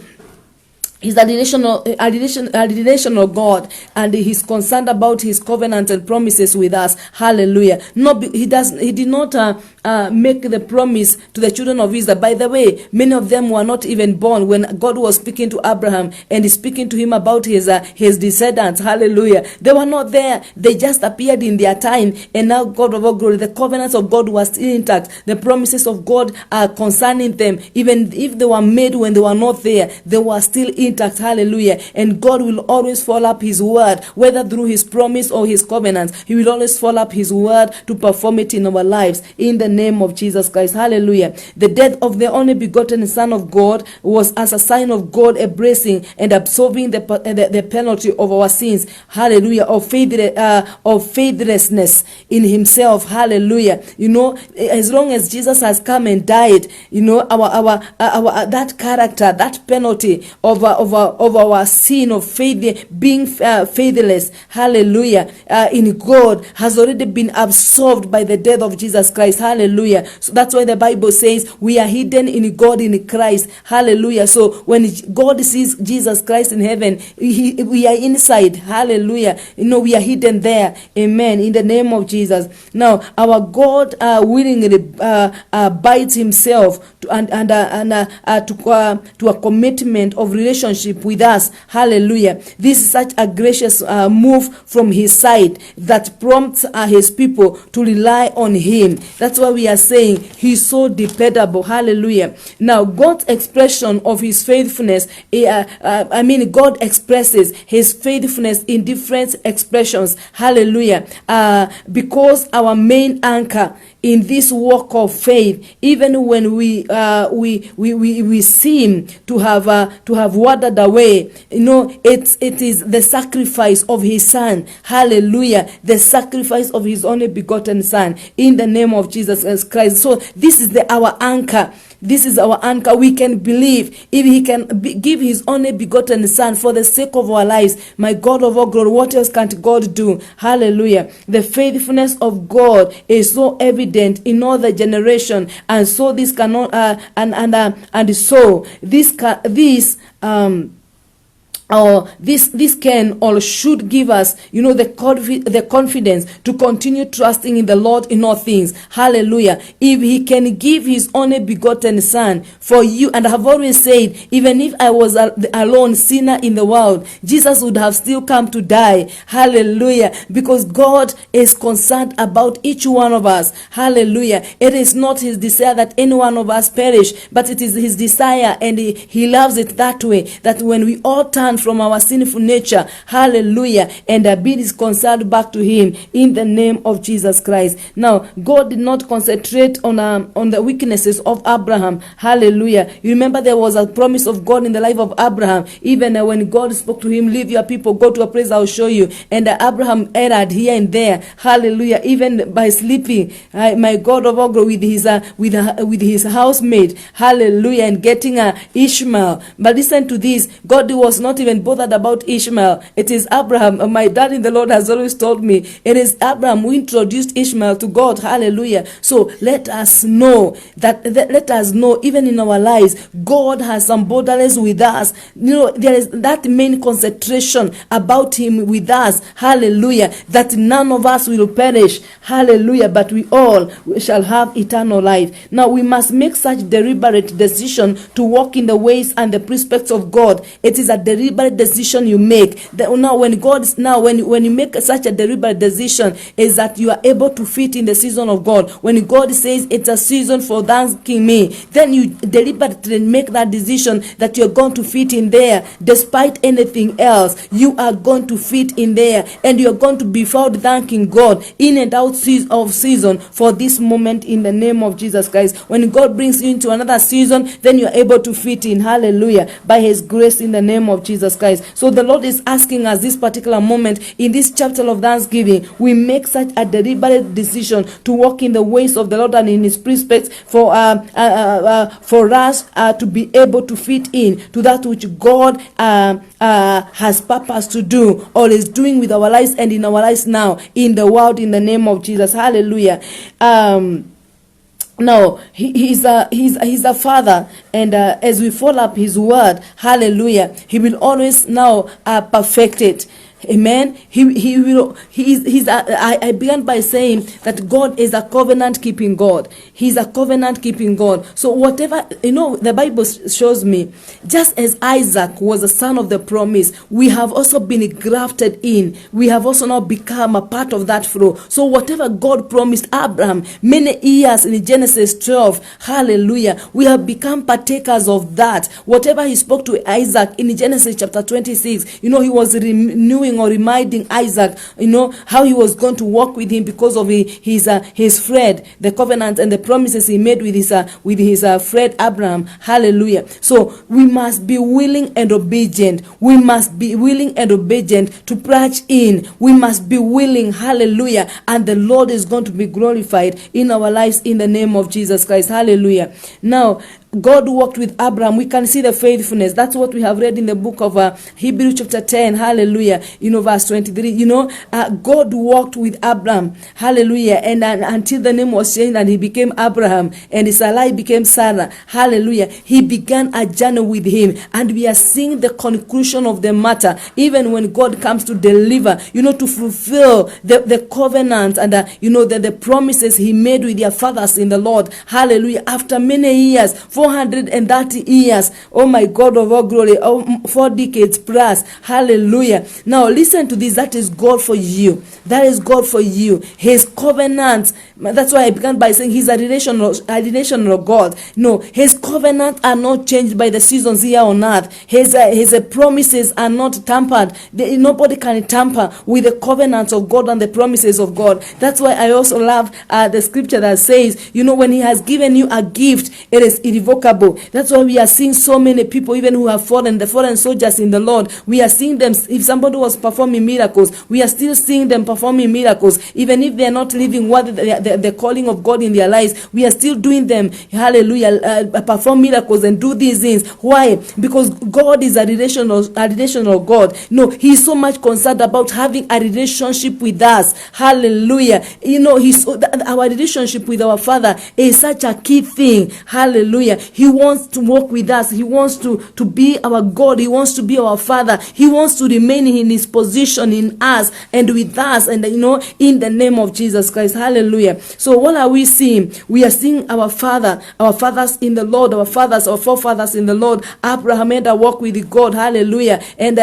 He's a relational God, and He's concerned about His covenant and promises with us. Hallelujah. He did not make the promise to the children of Israel. By the way, many of them were not even born when God was speaking to Abraham and He's speaking to him about his descendants. Hallelujah. They were not there. They just appeared in their time, and now God of all glory, the covenants of God was still intact. The promises of God are concerning them. Even if they were made when they were not there, they were still intact. Hallelujah. And God will always follow up His word, whether through His promise or His covenants. He will always follow up His word to perform it in our lives in the name of Jesus Christ. Hallelujah. The death of the only begotten Son of God was as a sign of God embracing and absorbing the penalty of our sins. Hallelujah. Of faithlessness in Himself. Hallelujah. As long as Jesus has come and died, our that character, that penalty of our sin of faith, being faithless, hallelujah, in God has already been absorbed by the death of Jesus Christ. Hallelujah. So that's why the Bible says we are hidden in God in Christ. Hallelujah. So when God sees Jesus Christ in heaven, we are inside. Hallelujah. We are hidden there. Amen. In the name of Jesus. Now our God willingly binds Himself to a commitment of relationship with us. Hallelujah. This is such a gracious move from His side that prompts His people to rely on Him. That's why we are saying He's so dependable. Hallelujah. Now God's expression of His faithfulness, God expresses His faithfulness in different expressions. Hallelujah. Because our main anchor in this walk of faith, even when we seem to have wandered away, it is the sacrifice of His Son. Hallelujah. The sacrifice of His only begotten Son in the name of Jesus Christ. So this is our anchor. This is our anchor. We can believe if He can give His only begotten Son for the sake of our lives. My God of all glory, what else can't God do? Hallelujah. The faithfulness of God is so evident in all the generation, and so this cannot this can or should give us, the confidence to continue trusting in the Lord in all things. Hallelujah. If He can give His only begotten Son for you, and I have always said, even if I was alone sinner in the world, Jesus would have still come to die. Hallelujah. Because God is concerned about each one of us. Hallelujah. It is not His desire that any one of us perish, but it is His desire, and He loves it that way, that when we all turn from our sinful nature, hallelujah, and be reconciled back to Him in the name of Jesus Christ. Now, God did not concentrate on the weaknesses of Abraham. Hallelujah. You remember there was a promise of God in the life of Abraham. Even when God spoke to him, leave your people, go to a place I'll show you. And Abraham erred here and there. Hallelujah. Even by sleeping, my God of all glory, with his housemaid. Hallelujah. And getting Ishmael. But listen to this. God was not even bothered about Ishmael. It is Abraham. My dad in the Lord has always told me, it is Abraham who introduced Ishmael to God. Hallelujah. So let us know even in our lives, God has some borderless with us. There is that main concentration about Him with us. Hallelujah. That none of us will perish. Hallelujah. But we all shall have eternal life. Now we must make such deliberate decision to walk in the ways and the precepts of God. It is a deliberate decision you make. When you make such a deliberate decision, is that you are able to fit in the season of God. When God says it's a season for thanking me, then you deliberately make that decision that you're going to fit in there. Despite anything else, you are going to fit in there, and you're going to be found thanking God in and out of season for this moment in the name of Jesus Christ. When God brings you into another season, then you're able to fit in. Hallelujah. By His grace in the name of Jesus Jesus Christ. So the Lord is asking us this particular moment in this chapter of Thanksgiving, we make such a deliberate decision to walk in the ways of the Lord and in His precepts for us to be able to fit in to that which God has purpose to do or is doing with our lives and in our lives now in the world, in the name of Jesus. Hallelujah. No, he's a father, and as we follow up his word, hallelujah, he will always now perfect it. Amen. I began by saying that God is a covenant keeping God. He's a covenant keeping God. So whatever, the Bible shows me, just as Isaac was a son of the promise, we have also been grafted in. We have also now become a part of that flow. So whatever God promised Abraham many years in Genesis 12, hallelujah, we have become partakers of that. Whatever he spoke to Isaac in Genesis chapter 26, he was renewing or reminding Isaac, how he was going to walk with him because of his friend, the covenant and the promises he made with his friend Abraham. Hallelujah. So we must be willing and obedient. We must be willing and obedient to plunge in. We must be willing. Hallelujah. And the Lord is going to be glorified in our lives in the name of Jesus Christ. Hallelujah. Now, God walked with Abraham. We can see the faithfulness. That's what we have read in the book of Hebrews chapter 10. Hallelujah. Verse 23. God walked with Abraham. Hallelujah. And until the name was changed and he became Abraham and Sarai became Sarah. Hallelujah. He began a journey with him. And we are seeing the conclusion of the matter. Even when God comes to deliver, to fulfill the covenant and, the promises he made with their fathers in the Lord. Hallelujah. After many years, 430 years, oh my God of all glory, 4 decades plus, hallelujah. Now listen to this, that is God for you. That is God for you. His covenant, that's why I began by saying he's a relational God. No, his covenants are not changed by the seasons here on earth. His promises are not tampered. Nobody can tamper with the covenants of God and the promises of God. That's why I also love the scripture that says, when he has given you a gift, it is irrevocable. That's why we are seeing so many people, even who have fallen, the fallen soldiers in the Lord. We are seeing them, if somebody was performing miracles, we are still seeing them performing miracles. Even if they are not living what the calling of God in their lives, we are still doing them, hallelujah, perform miracles and do these things. Why? Because God is a relational God. No, He is so much concerned about having a relationship with us. Hallelujah. Our relationship with our Father is such a key thing. Hallelujah. He wants to walk with us. He wants to be our God. He wants to be our Father. He wants to remain in His position in us and with us, and in the name of Jesus Christ. Hallelujah. So what are we seeing? We are seeing our fathers in the Lord, our forefathers in the Lord. Abraham had a walk with God. Hallelujah. And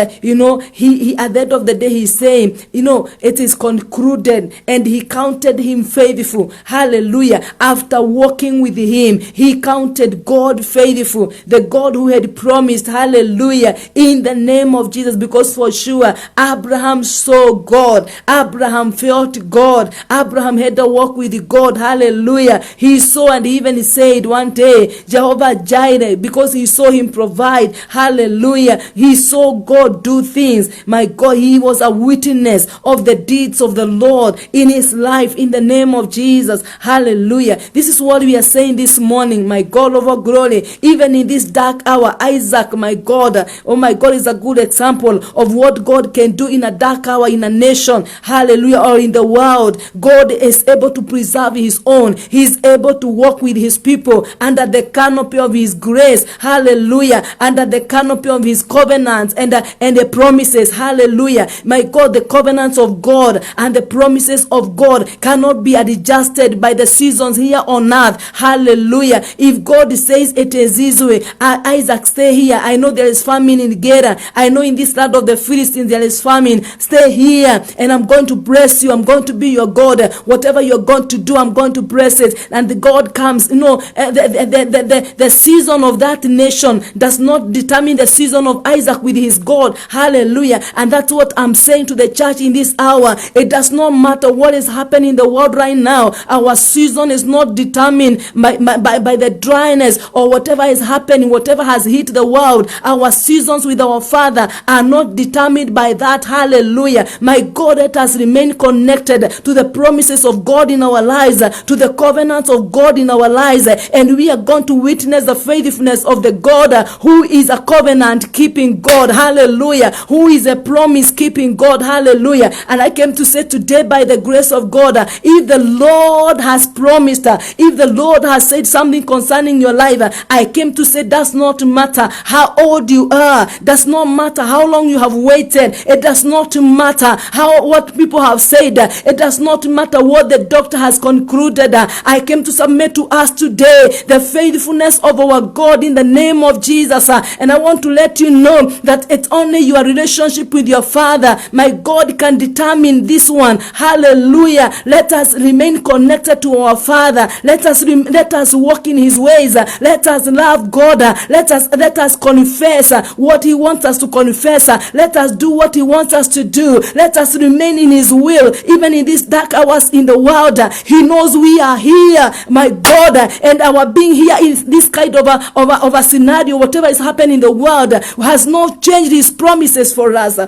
he at the end of the day, he's saying, it is concluded, and he counted him faithful. Hallelujah. After walking with him, he counted God faithful, the God who had promised. Hallelujah. In the name of Jesus, because for sure Abraham saw God. Abraham felt God. Abraham had a walk with God. Hallelujah. He saw, and even said one day, Jehovah Jireh, because he saw him provide. Hallelujah. He saw God do things. My God, he was a witness of the deeds of the Lord in his life, in the name of Jesus. Hallelujah. This is what we are saying this morning, my God of all glory. Even in this dark hour, Isaac, my God, oh my God, is a good example of what God can do in a dark hour in a nation. Hallelujah. Or in the world. God is able to preserve his own. He is able to walk with his people under the canopy of his grace. Hallelujah. Under the canopy of his covenants and the promises. Hallelujah. My God, the covenants of God and the promises of God cannot be adjusted by the seasons here on earth. Hallelujah. If God says it is his way, Isaac, stay here. I know there is famine in Gerar. I know in this land of the Philistines there is famine. Stay here, and I'm going to bless you. I'm going to be your God. Whatever you're going to do, I'm going to bless it. And the God comes. The season of that nation does not determine the season of Isaac with his God. Hallelujah. And that's what I'm saying to the church in this hour. It does not matter what is happening in the world right now. Our season is not determined by the dryness sickness or whatever is happening, whatever has hit the world, our seasons with our Father are not determined by that. Hallelujah. My God, let us remain connected to the promises of God in our lives, to the covenants of God in our lives, and we are going to witness the faithfulness of the God who is a covenant keeping God. Hallelujah. Who is a promise keeping God. Hallelujah. And I came to say today, by the grace of God, if the Lord has promised, if the Lord has said something concerning your life, I came to say, does not matter how old you are, does not matter how long you have waited, it does not matter what people have said, it does not matter what the doctor has concluded. I came to submit to us today the faithfulness of our God in the name of Jesus. And I want to let you know that it's only your relationship with your Father, my God, can determine this one. Hallelujah. Let us remain connected to our Father. Let us walk in His ways. Let us love God. Let us confess what He wants us to confess. Let us do what He wants us to do. Let us remain in His will, even in these dark hours in the world. He knows we are here, my God, and our being here in this kind of a scenario, whatever is happening in the world, has not changed His promises for us.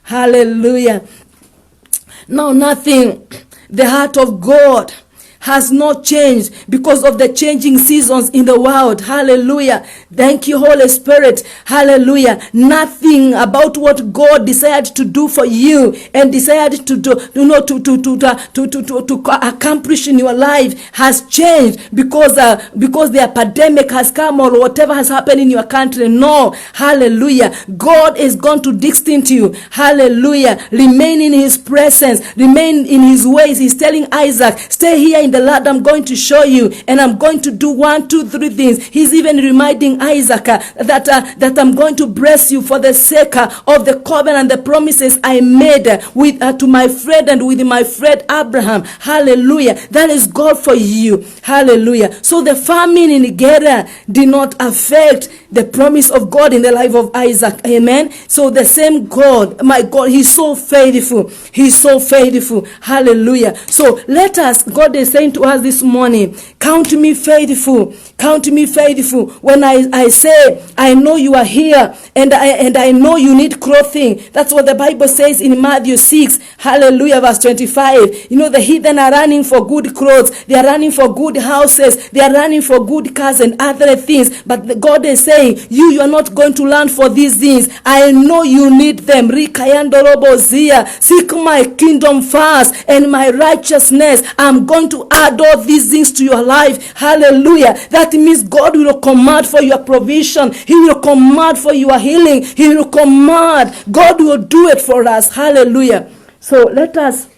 Hallelujah. Now nothing, the heart of God has not changed because of the changing seasons in the world. Hallelujah. Thank you, Holy Spirit. Hallelujah. Nothing about what God decided to do for you and decided to do, to accomplish in your life has changed because the pandemic has come or whatever has happened in your country. No. Hallelujah. God is going to distinct you. Hallelujah. Remain in His presence. Remain in His ways. He's telling Isaac, stay here in the land I'm going to show you, and I'm going to do 1, 2, 3 things. He's even reminding Isaac that I'm going to bless you for the sake of the covenant and the promises I made with to my friend and with my friend Abraham. Hallelujah. That is God for you. Hallelujah. So the famine in Gerar did not affect the promise of God in the life of Isaac. Amen. So the same God, my God, He's so faithful. He's so faithful. Hallelujah. So let us, God is saying to us this morning, count me faithful. Count me faithful. When I say, I know you are here and I know you need clothing. That's what the Bible says in Matthew 6. Hallelujah, verse 25. You know, the heathen are running for good clothes. They are running for good houses. They are running for good cars and other things. But God is saying, you are not going to learn for these things. I know you need them. Seek my kingdom first and my righteousness. I'm going to add all these things to your life. Hallelujah. That means God will command for your provision. He will command for your healing. He will command. God will do it for us. Hallelujah. So let us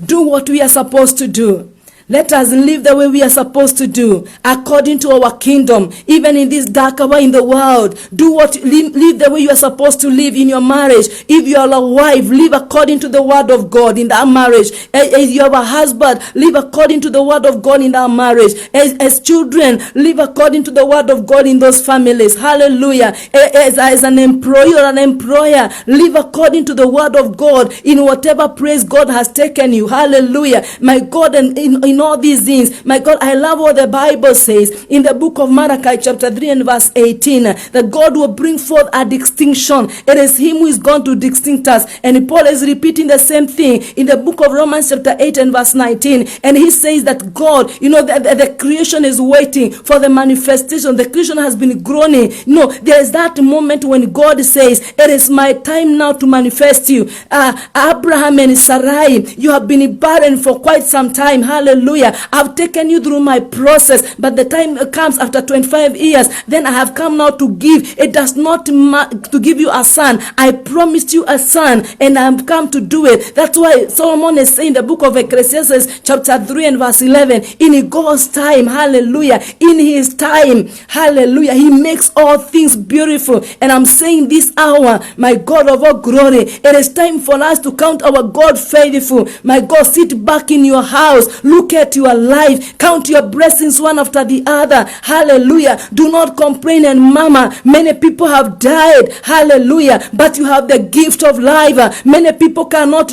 do what we are supposed to do. Let us live the way we are supposed to do, according to our kingdom, even in this dark hour in the world. Live the way you are supposed to live in your marriage. If you are a wife, live according to the word of God in that marriage. If you have a husband, live according to the word of God in that marriage. As children, live according to the word of God in those families. Hallelujah. As an employer or an employer, live according to the word of God in whatever place God has taken you. Hallelujah. My God, and in all these things, my God, I love what the Bible says in the book of Malachi chapter 3 and verse 18, that God will bring forth a distinction. It is Him who is going to distinct us. And Paul is repeating the same thing in the book of Romans chapter 8 and verse 19. And he says that God, the creation is waiting for the manifestation. The creation has been groaning. There is that moment when God says, it is my time now to manifest you. Abraham and Sarai, you have been barren for quite some time. Hallelujah. I've taken you through my process, but the time comes after 25 years. Then I have come now to give. It does not to give you a son. I promised you a son, and I have come to do it. That's why Solomon is saying in the book of Ecclesiastes chapter 3 and verse 11, in God's time, hallelujah, in His time, hallelujah, He makes all things beautiful. And I'm saying this hour, my God of all glory, it is time for us to count our God faithful. My God, sit back in your house, look at your life. Count your blessings one after the other. Hallelujah. Do not complain and murmur. Many people have died. Hallelujah. But you have the gift of life. Many people cannot,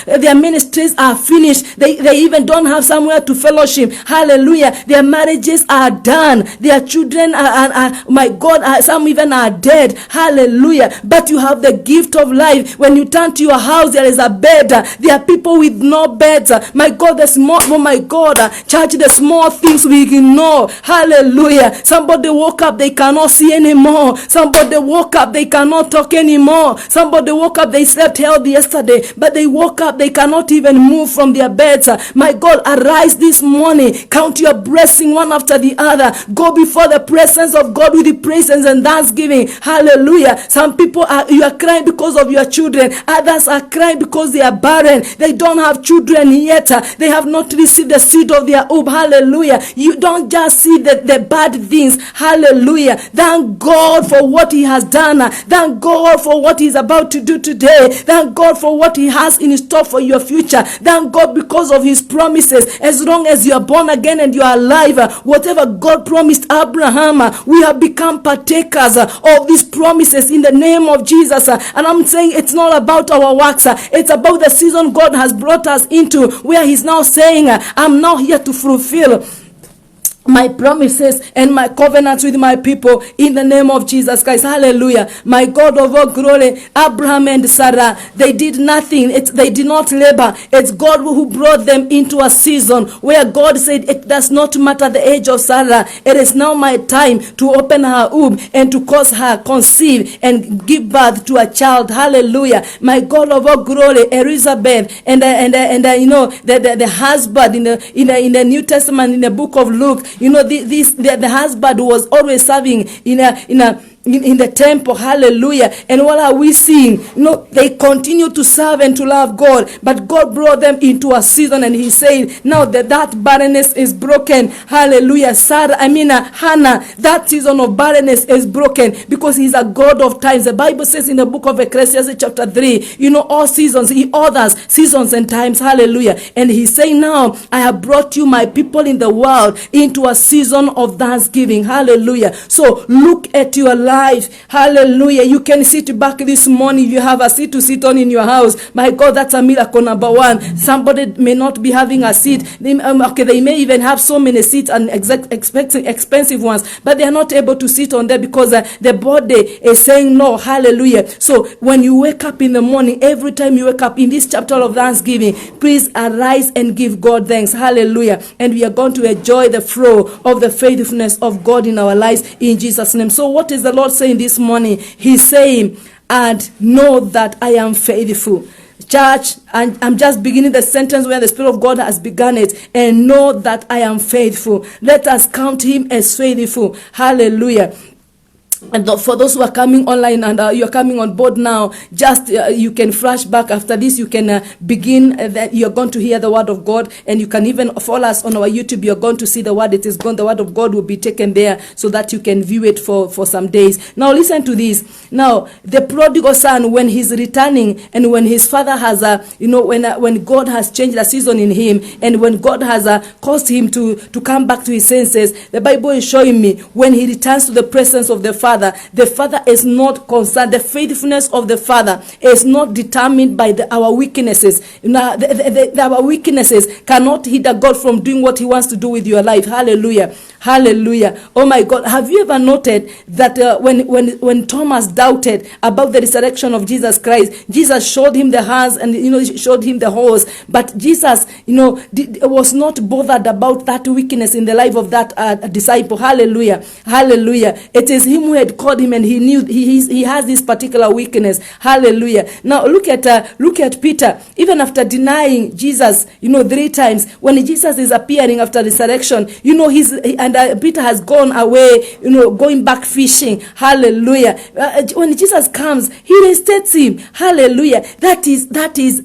their ministries are finished. They even don't have somewhere to fellowship. Hallelujah. Their marriages are done. Their children are my God, some even are dead. Hallelujah. But you have the gift of life. When you turn to your house, there is a bed. There are people with no beds. My God, the small, oh my God, church, the small things we ignore. Hallelujah. Somebody woke up, they cannot see anymore. Somebody woke up, they cannot talk anymore. Somebody woke up, they slept healthy yesterday, but they woke up, they cannot even move from their beds. My God, arise this morning. Count your blessing one after the other. Go before the presence of God with the praises and thanksgiving. Hallelujah. Some people you are crying because of your children. Others are crying because they are barren. They don't have children yet. They have not received the seed of their womb. Hallelujah. You don't just see the bad things. Hallelujah. Thank God for what he has done. Thank God for what he's about to do today. Thank God for what he has in store for your future. Thank God because of his promises. As long as you are born again and you are alive, whatever God promised Abraham, we have become partakers of these promises in the name of Jesus. And I'm saying it's not about our works. It's about the season God has brought us into, where he's now saying, I'm now here to fulfill my promises and my covenants with my people in the name of Jesus Christ. Hallelujah. My God of all glory, Abraham and Sarah, they did nothing. They did not labor. It's God who brought them into a season where God said, it does not matter the age of Sarah. It is now my time to open her womb and to cause her conceive and give birth to a child. Hallelujah. My God of all glory, Elizabeth and you know the husband in the New Testament, in the book of Luke. You know, the husband was always serving in the temple. Hallelujah. And what are we seeing? You know, they continue to serve and to love God, but God brought them into a season, and he said, now that barrenness is broken. Hallelujah. Hannah, that season of barrenness is broken because he's a God of times. The Bible says in the book of Ecclesiastes chapter 3, you know, all seasons, he orders seasons and times. Hallelujah. And he's saying, now I have brought you, my people in the world, into a season of thanksgiving. Hallelujah. So look at your life. Hallelujah. You can sit back this morning. You have a seat to sit on in your house. My God, that's a miracle number one. Somebody may not be having a seat. They may even have so many seats and expensive ones, but they are not able to sit on there because the body is saying no. Hallelujah. So when you wake up in the morning, every time you wake up in this chapter of Thanksgiving, please arise and give God thanks. Hallelujah. And we are going to enjoy the flow of the faithfulness of God in our lives in Jesus' name. So what is the Lord saying this morning? He's saying, and know that I am faithful. Church, and I'm just beginning the sentence where the Spirit of God has begun it. And know that I am faithful. Let us count him as faithful. Hallelujah. And for those who are coming online and you're coming on board now, just you can flash back after this. You can begin that you're going to hear the word of God, and you can even follow us on our YouTube. You're going to see the word. It is gone. The word of God will be taken there so that you can view it for some days. Now listen to this. Now the prodigal son, when he's returning, and when his father has when God has changed the season in him, and when God has caused him to come back to his senses, the Bible is showing me when he returns to the presence of the Father is not concerned. The faithfulness of the Father is not determined by our weaknesses. Now, our weaknesses cannot hinder God from doing what he wants to do with your life. Hallelujah. Hallelujah. Oh my God. Have you ever noted that when Thomas doubted about the resurrection of Jesus Christ, Jesus showed him the hands and showed him the horse, but Jesus was not bothered about that weakness in the life of that disciple. Hallelujah. Hallelujah. It is him who had called him, and he knew he has this particular weakness. Hallelujah. Now look at Peter. Even after denying Jesus 3 times, when Jesus is appearing after resurrection, and Peter has gone away, going back fishing. Hallelujah. When Jesus comes, he reinstates him. Hallelujah. That is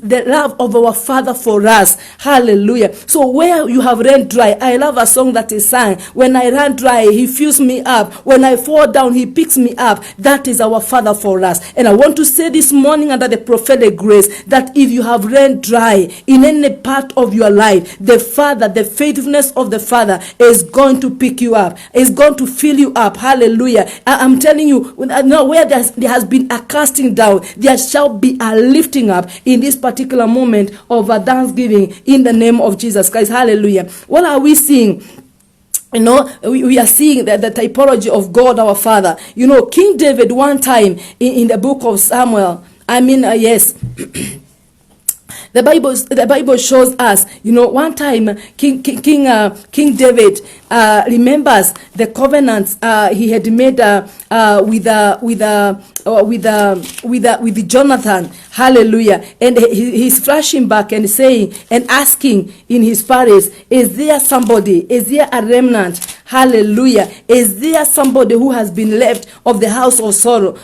the love of our Father for us. Hallelujah. So where you have run dry, I love a song that is sang. When I run dry, he fills me up. When I fall down, he picks me up. That is our Father for us. And I want to say this morning under the prophetic grace that if you have run dry in any part of your life, the Father, the faithfulness of the Father is going to pick you up, is going to fill you up. Hallelujah. I'm telling you, now where there has been a casting down, there shall be a lifting up in this particular moment of a thanksgiving in the name of Jesus Christ. Hallelujah. What are we seeing? We are seeing the typology of God our Father. King David one time in the book of Samuel, yes, the Bible shows us, one time King David remembers the covenants he had made with Jonathan. Hallelujah. And he's flashing back and saying and asking in his palace, is there somebody, is there a remnant? Hallelujah. Is there somebody who has been left of the house of Saul,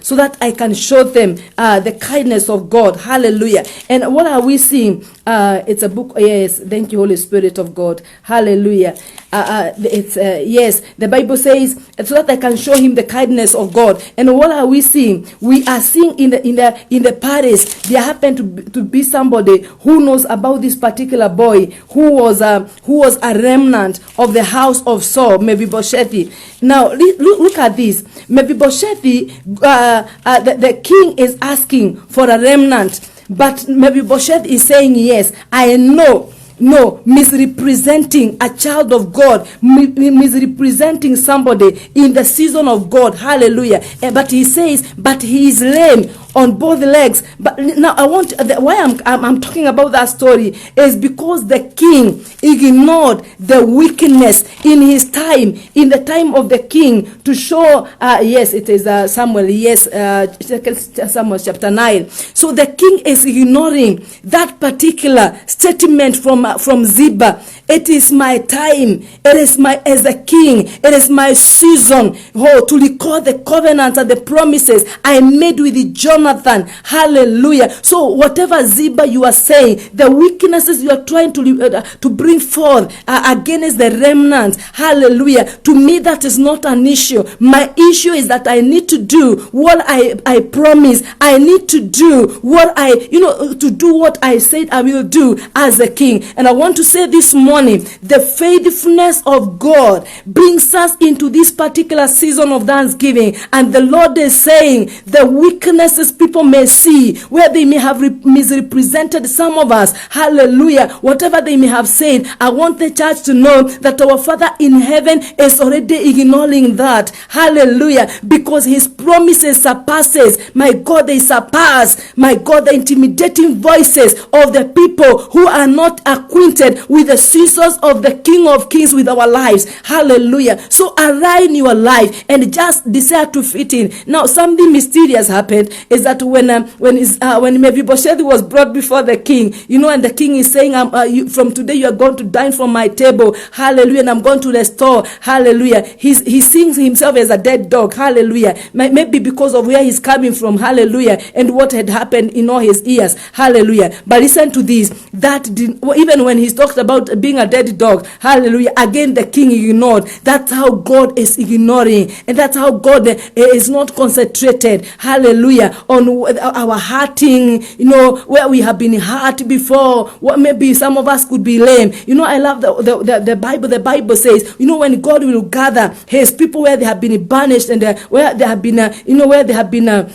so that I can show them the kindness of God? Hallelujah. And what are we seeing? It's a book. Yes. Thank you, Holy Spirit of God. Hallelujah. Yes, the Bible says, so that I can show him the kindness of God. And what are we seeing? We are seeing in the Paris, there happened to be somebody who knows about this particular boy who was a remnant of the house of Saul, Mephibosheth. Now look at this. Mephibosheth, the king is asking for a remnant, but Mephibosheth is saying, yes, I know. No, misrepresenting a child of God, misrepresenting somebody in the season of God. Hallelujah. But he says, but he is lame on both legs. But now why I'm talking about that story is because the king ignored the weakness in his time, in the time of the king, to show, yes, it is Samuel, yes, Samuel chapter 9. So the king is ignoring that particular statement from Ziba. It is my time. It is as a king. It is my season. To recall the covenants and the promises I made with Jonathan. Hallelujah. So whatever Ziba you are saying, the weaknesses you are trying to bring forth against the remnants. Hallelujah. To me, that is not an issue. My issue is that I need to do what I promise. I need to do what to do what I said I will do as a king. And I want to say this morning, the faithfulness of God brings us into this particular season of Thanksgiving. And the Lord is saying the weaknesses people may see, where they may have misrepresented some of us. Hallelujah. Whatever they may have said, I want the church to know that our Father in heaven is already ignoring that. Hallelujah. Because his promises surpasses. My God, they surpass. My God, the intimidating voices of the people who are not acquainted with the seasons of the King of Kings with our lives. Hallelujah. So align your life and just desire to fit in. Now, something mysterious happened is that when Mephibosheth was brought before the king, and the king is saying, from today you are going to dine from my table. Hallelujah. And I'm going to restore. Hallelujah. He sees himself as a dead dog. Hallelujah. Maybe because of where he's coming from. Hallelujah. And what had happened in all his ears. Hallelujah. But listen to this. Even when he's talked about being a dead dog, hallelujah, again the king ignored. That's how God is ignoring, and that's how God is not concentrated, hallelujah, on our hurting, where we have been hurt before. What maybe some of us could be lame. I love the Bible. The Bible says, when God will gather his people where they have been banished and where they have been, where they have been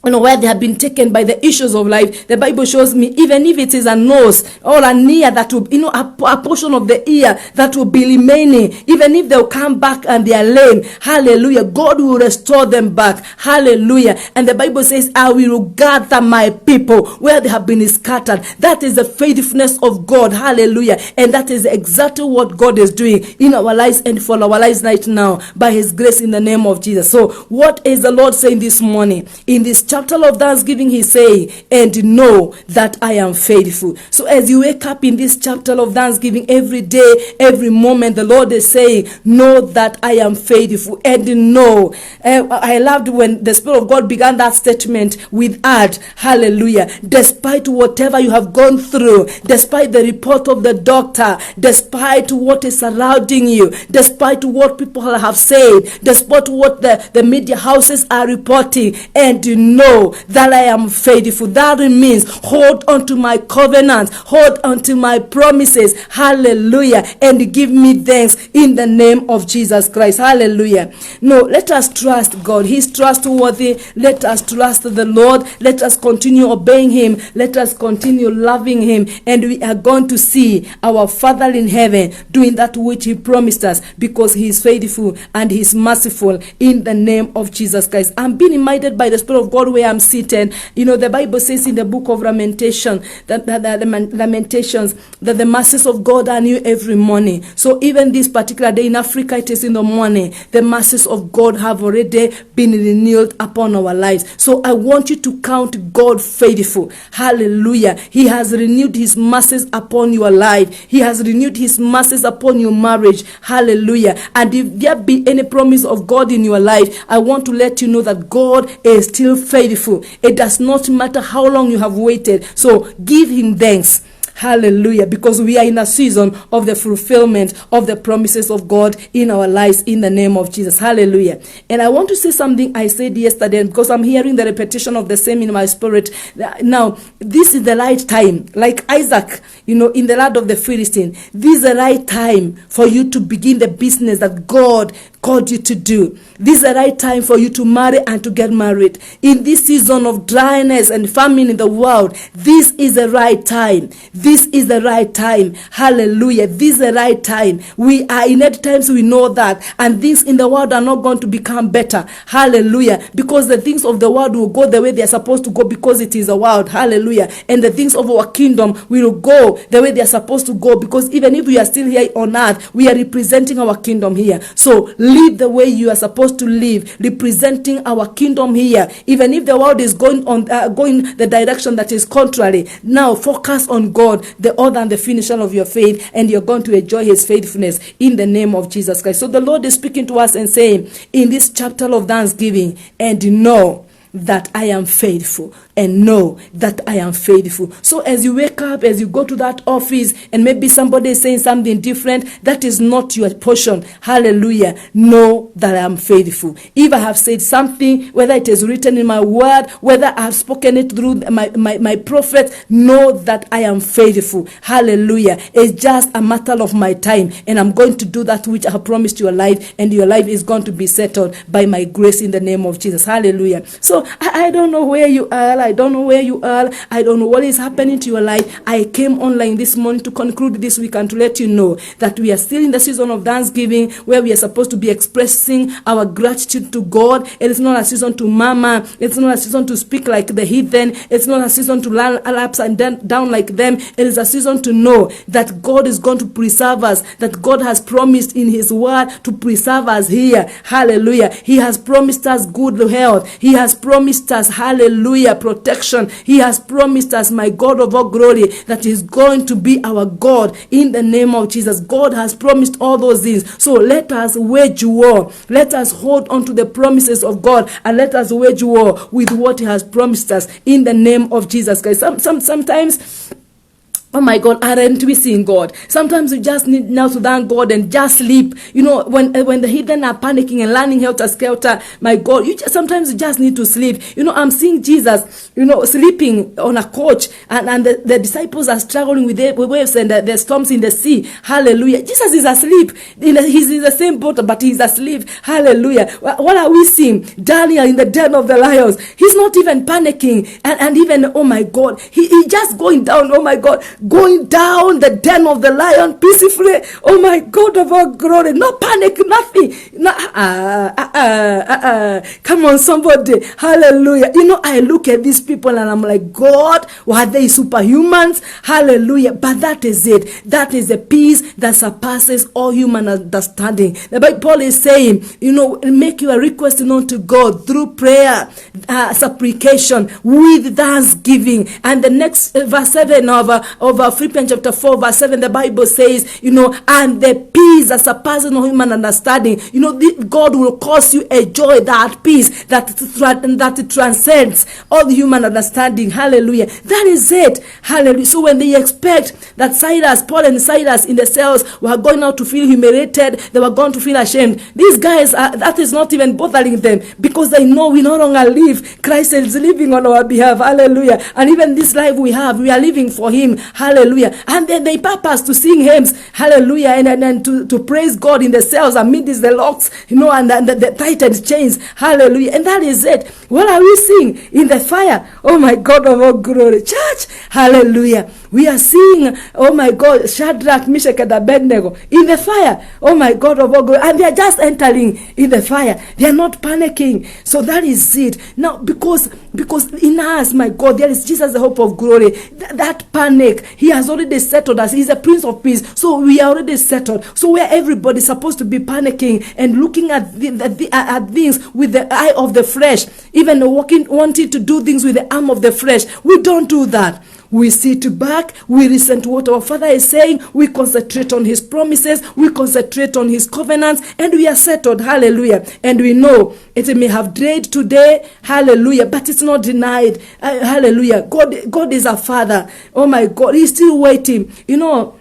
where they have been taken by the issues of life. The Bible shows me, even if it is a nose or an ear that will, a portion of the ear that will be remaining, even if they'll come back and they are lame, hallelujah, God will restore them back, hallelujah. And the Bible says, I will gather my people where they have been scattered. That is the faithfulness of God, hallelujah. And that is exactly what God is doing in our lives and for our lives right now, by his grace in the name of Jesus. So what is the Lord saying this morning in this chapter? chapter of Thanksgiving, he's saying, and know that I am faithful. So as you wake up in this chapter of Thanksgiving, every day, every moment, the Lord is saying, know that I am faithful, and know. I loved when the Spirit of God began that statement with "add." Hallelujah. Despite whatever you have gone through, despite the report of the doctor, despite what is surrounding you, despite what people have said, despite what the media houses are reporting, and you know that I am faithful. That means hold on to my covenant, hold on to my promises. Hallelujah. And give me thanks in the name of Jesus Christ. Hallelujah. No, let us trust God. He's trustworthy. Let us trust the Lord. Let us continue obeying him. Let us continue loving him. And we are going to see our Father in heaven doing that which he promised us, because he is faithful and he is merciful in the name of Jesus Christ. I'm being reminded by the Spirit of God where I'm seated. You know, the Bible says in the book of Lamentations that the mercies of God are new every morning. So even this particular day in Africa, it is in the morning. The mercies of God have already been renewed upon our lives. So I want you to count God faithful. Hallelujah. He has renewed his mercies upon your life. He has renewed his mercies upon your marriage. Hallelujah. And if there be any promise of God in your life, I want to let you know that God is still faithful. It does not matter how long you have waited. So give him thanks. Hallelujah. Because we are in a season of the fulfillment of the promises of God in our lives in the name of Jesus. Hallelujah. And I want to say something I said yesterday, because I'm hearing the repetition of the same in my spirit. Now, this is the right time. Like Isaac, in the land of the Philistine, this is the right time for you to begin the business that God called you to do. This is the right time for you to marry and to get married. In this season of dryness and famine in the world, this is the right time. This is the right time. Hallelujah. This is the right time. We are in end times, we know that. And things in the world are not going to become better. Hallelujah. Because the things of the world will go the way they are supposed to go, because it is a world. Hallelujah. And the things of our kingdom will go the way they are supposed to go, because even if we are still here on earth, we are representing our kingdom here. So live the way you are supposed to live, representing our kingdom here. Even if the world is going the direction that is contrary, now focus on God, the author and the finisher of your faith, and you're going to enjoy his faithfulness in the name of Jesus Christ. So the Lord is speaking to us and saying in this chapter of Thanksgiving, and know that I am faithful, and know that I am faithful. So as you wake up, as you go to that office, and maybe somebody is saying something different, that is not your portion. Hallelujah. Know that I am faithful. If I have said something, whether it is written in my word, whether I have spoken it through my prophet, know that I am faithful. Hallelujah. It's just a matter of my time, and I'm going to do that which I have promised your life, and your life is going to be settled by my grace in the name of Jesus. Hallelujah. So I don't know where you are. I don't know where you are. I don't know what is happening to your life. I came online this morning to conclude this week and to let you know that we are still in the season of Thanksgiving, where we are supposed to be expressing our gratitude to God. It is not a season to murmur. It's not a season to speak like the heathen. It's not a season to lie ups and down like them. It is a season to know that God is going to preserve us, that God has promised in his word to preserve us here. Hallelujah. He has promised us good health. He has promised us, hallelujah, protection. He has promised us, my God of all glory, that he is going to be our God in the name of Jesus. God has promised all those things. So let us wage war. Let us hold on to the promises of God, and let us wage war with what he has promised us in the name of Jesus Christ. Sometimes, oh my God, aren't we seeing God? Sometimes we just need now to thank God and just sleep. When the heathen are panicking and running helter-skelter, my God, sometimes you just need to sleep. I'm seeing Jesus, sleeping on a coach, and the disciples are struggling with the waves and the storms in the sea. Hallelujah. Jesus is asleep. He's in the same boat, but he's asleep. Hallelujah. What are we seeing? Daniel in the den of the lions. He's not even panicking. And even, oh my God, he just going down. Oh my God. going down the den of the lion peacefully. Oh my God of all glory. No panic, nothing. No, come on, somebody. Hallelujah. You know, I look at these people and I'm like, God, were they superhumans? Hallelujah. But that is it. That is the peace that surpasses all human understanding. The Bible is saying, you know, make your request known to God through prayer, supplication, with thanksgiving. And the next verse 7 of Philippians chapter 4 verse 7, the Bible says, you know, and the peace that surpasses all human understanding. You know, God will cause you a joy, that peace that transcends all the human understanding. Hallelujah. That is it. Hallelujah. So when they expect that Paul and Silas in the cells were going out to feel humiliated, they were going to feel ashamed. These guys, that is not even bothering them, because they know we no longer live. Christ is living on our behalf. Hallelujah. And even this life we have, we are living for him. Hallelujah. And then they purpose to sing hymns. Hallelujah. And to praise God in the cells amidst the locks, you know, and the tightened chains. Hallelujah. And that is it. What are we seeing? In the fire. Oh my God of all glory. Church. Hallelujah. We are seeing, oh my God, Shadrach, Meshach, and Abednego in the fire. Oh my God of all glory. And they are just entering in the fire. They are not panicking. So that is it. Now, because in us, my God, there is Jesus, the hope of glory. That panic, he has already settled us. He's the Prince of Peace. So we are already settled. So where everybody is supposed to be panicking and looking at things with the eye of the flesh, even wanting to do things with the arm of the flesh, we don't do that. We sit back, we listen to what our Father is saying, we concentrate on his promises, we concentrate on his covenants, and we are settled. Hallelujah. And we know it may have delayed today, hallelujah, but it's not denied. Hallelujah. God is our Father. Oh my God, he's still waiting. You know,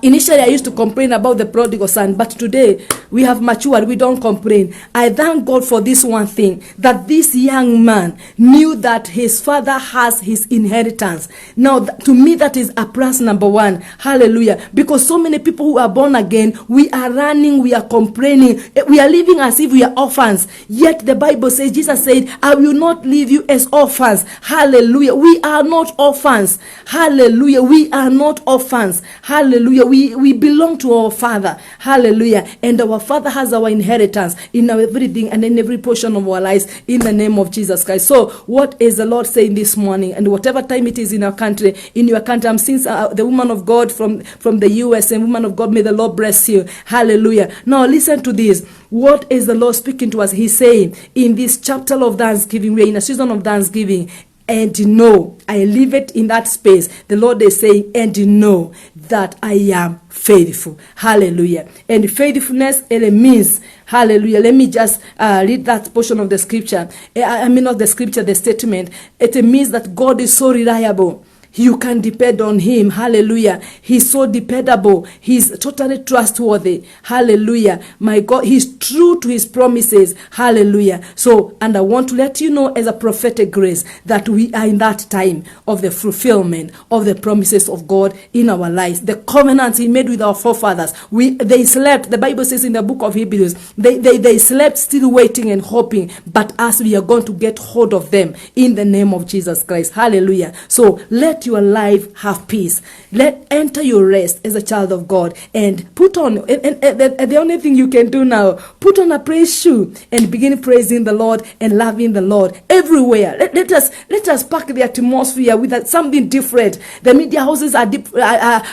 initially I used to complain about the prodigal son, but today we have matured. We don't complain. I thank God for this one thing, that this young man knew that his father has his inheritance. Now, to me, that is a plus number one. Hallelujah. Because so many people who are born again, we are running, we are complaining, we are living as if we are orphans. Yet the Bible says, Jesus said, I will not leave you as orphans. Hallelujah. We are not orphans. Hallelujah. We are not orphans. Hallelujah. We belong to our Father. Hallelujah. And our Father has our inheritance in everything and in every portion of our lives, in the name of Jesus Christ. So what is the Lord saying this morning? And whatever time it is in our country, in your country, I'm seeing the woman of God from the US, and woman of God, may the Lord bless you. Hallelujah. Now listen to this. What is the Lord speaking to us? He's saying in this chapter of Thanksgiving, we're in a season of Thanksgiving. And know, I leave it in that space. The Lord is saying, and know that I am faithful. Hallelujah. And faithfulness, it means, hallelujah. Let me just read that portion of the scripture. Not the scripture, the statement. It means that God is so reliable. You can depend on him. Hallelujah. He's so dependable. He's totally trustworthy. Hallelujah. My God, he's true to his promises. Hallelujah. So, and I want to let you know as a prophetic grace that we are in that time of the fulfillment of the promises of God in our lives. The covenants he made with our forefathers. They slept. The Bible says in the book of Hebrews, they slept still waiting and hoping. But us, we are going to get hold of them in the name of Jesus Christ. Hallelujah. So, let your life have peace. Enter your rest as a child of God, and put on, and the only thing you can do now, put on a praise shoe and begin praising the Lord and loving the Lord everywhere. Let us pack the atmosphere with something different. The media houses are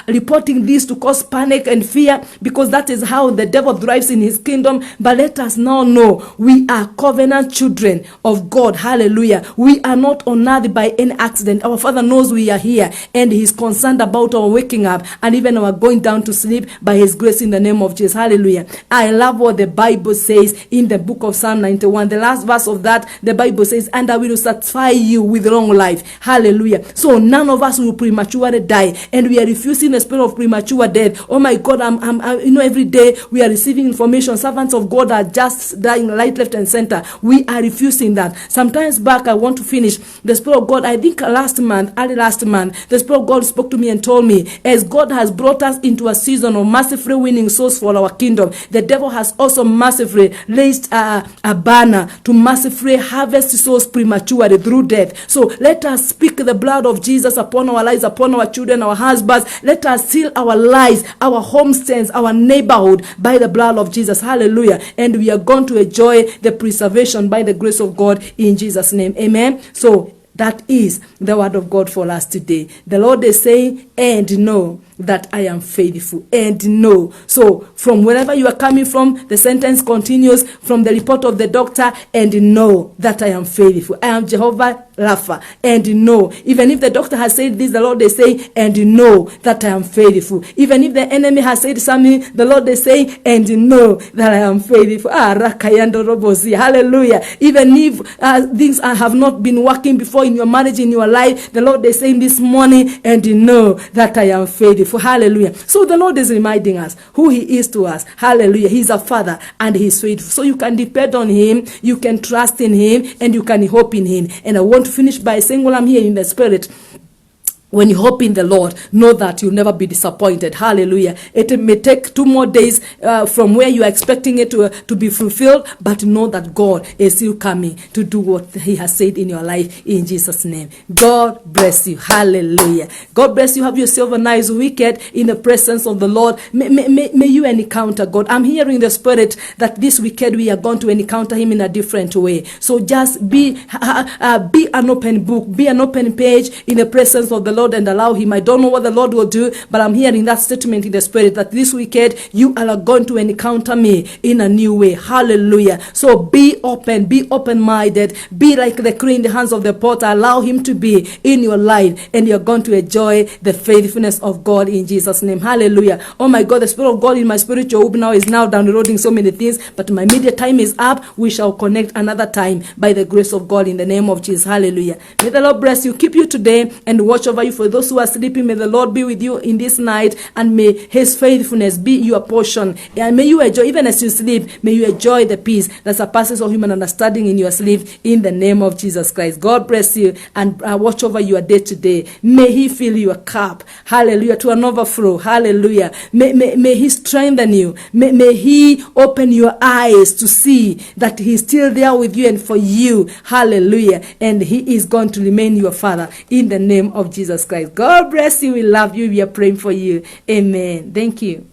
reporting this to cause panic and fear, because that is how the devil thrives in his kingdom. But let us now know we are covenant children of God. Hallelujah. We are not on earth by any accident. Our Father knows we are here, and he's concerned about our waking up and even our going down to sleep by his grace in the name of Jesus. Hallelujah. I love what the Bible says in the book of Psalm 91. The last verse of that, the Bible says, and I will satisfy you with long life. Hallelujah. So none of us will prematurely die, and we are refusing the spirit of premature death. Oh my God, I'm every day we are receiving information. Servants of God are just dying right, left, and center. We are refusing that. Sometimes back, I want to finish the spirit of God. I think early last month, the Spirit of God spoke to me and told me, as God has brought us into a season of massively winning souls for our kingdom, the devil has also massively raised a banner to massively harvest souls prematurely through death. So let us speak the blood of Jesus upon our lives, upon our children, our husbands. Let us seal our lives, our homesteads, our neighborhood by the blood of Jesus. Hallelujah. And we are going to enjoy the preservation by the grace of God in Jesus' name. Amen. So that is the word of God for us today. The Lord is saying, and know that I am faithful, and know. So from wherever you are coming from, the sentence continues from the report of the doctor, and know that I am faithful. I am Jehovah Rapha, and know. Even if the doctor has said this, the Lord is saying, and know that I am faithful. Even if the enemy has said something, the Lord is saying, and know that I am faithful. Hallelujah. Even if things have not been working before in your marriage, in your life, the Lord is saying this morning, and know that I am faithful. Hallelujah. So the Lord is reminding us who He is to us. Hallelujah. He's a Father and He's faithful. So you can depend on Him, you can trust in Him, and you can hope in Him. And I want to finish by saying, while I'm here in the Spirit, when you hope in the Lord, know that you'll never be disappointed. Hallelujah. It may take 2 more days from where you are expecting it to be fulfilled, but know that God is still coming to do what He has said in your life in Jesus' name. God bless you. Hallelujah. God bless you. Have yourself a nice weekend in the presence of the Lord. May you encounter God. I'm hearing the Spirit that this weekend we are going to encounter Him in a different way. So just be an open book, be an open page in the presence of the Lord, and allow Him. I don't know what the Lord will do, but I'm hearing that statement in the Spirit that this weekend you are going to encounter me in a new way. Hallelujah. So be open, be open-minded, be like the clay in the hands of the potter. Allow Him to be in your life, and you're going to enjoy the faithfulness of God in Jesus' name. Hallelujah. Oh my God, the Spirit of God in my spiritual womb now is now downloading so many things, but my media time is up. We shall connect another time by the grace of God in the name of Jesus. Hallelujah. May the Lord bless you, keep you today, and watch over you. For those who are sleeping, may the Lord be with you in this night, and may His faithfulness be your portion. And may you enjoy, even as you sleep, may you enjoy the peace that surpasses all human understanding in your sleep in the name of Jesus Christ. God bless you, and watch over your day today. May He fill your cup, hallelujah, to an overflow. Hallelujah. May He strengthen you. May He open your eyes to see that He's still there with you and for you. Hallelujah. And He is going to remain your Father in the name of Jesus Christ. God bless you. We love you. We are praying for you. Amen. Thank you.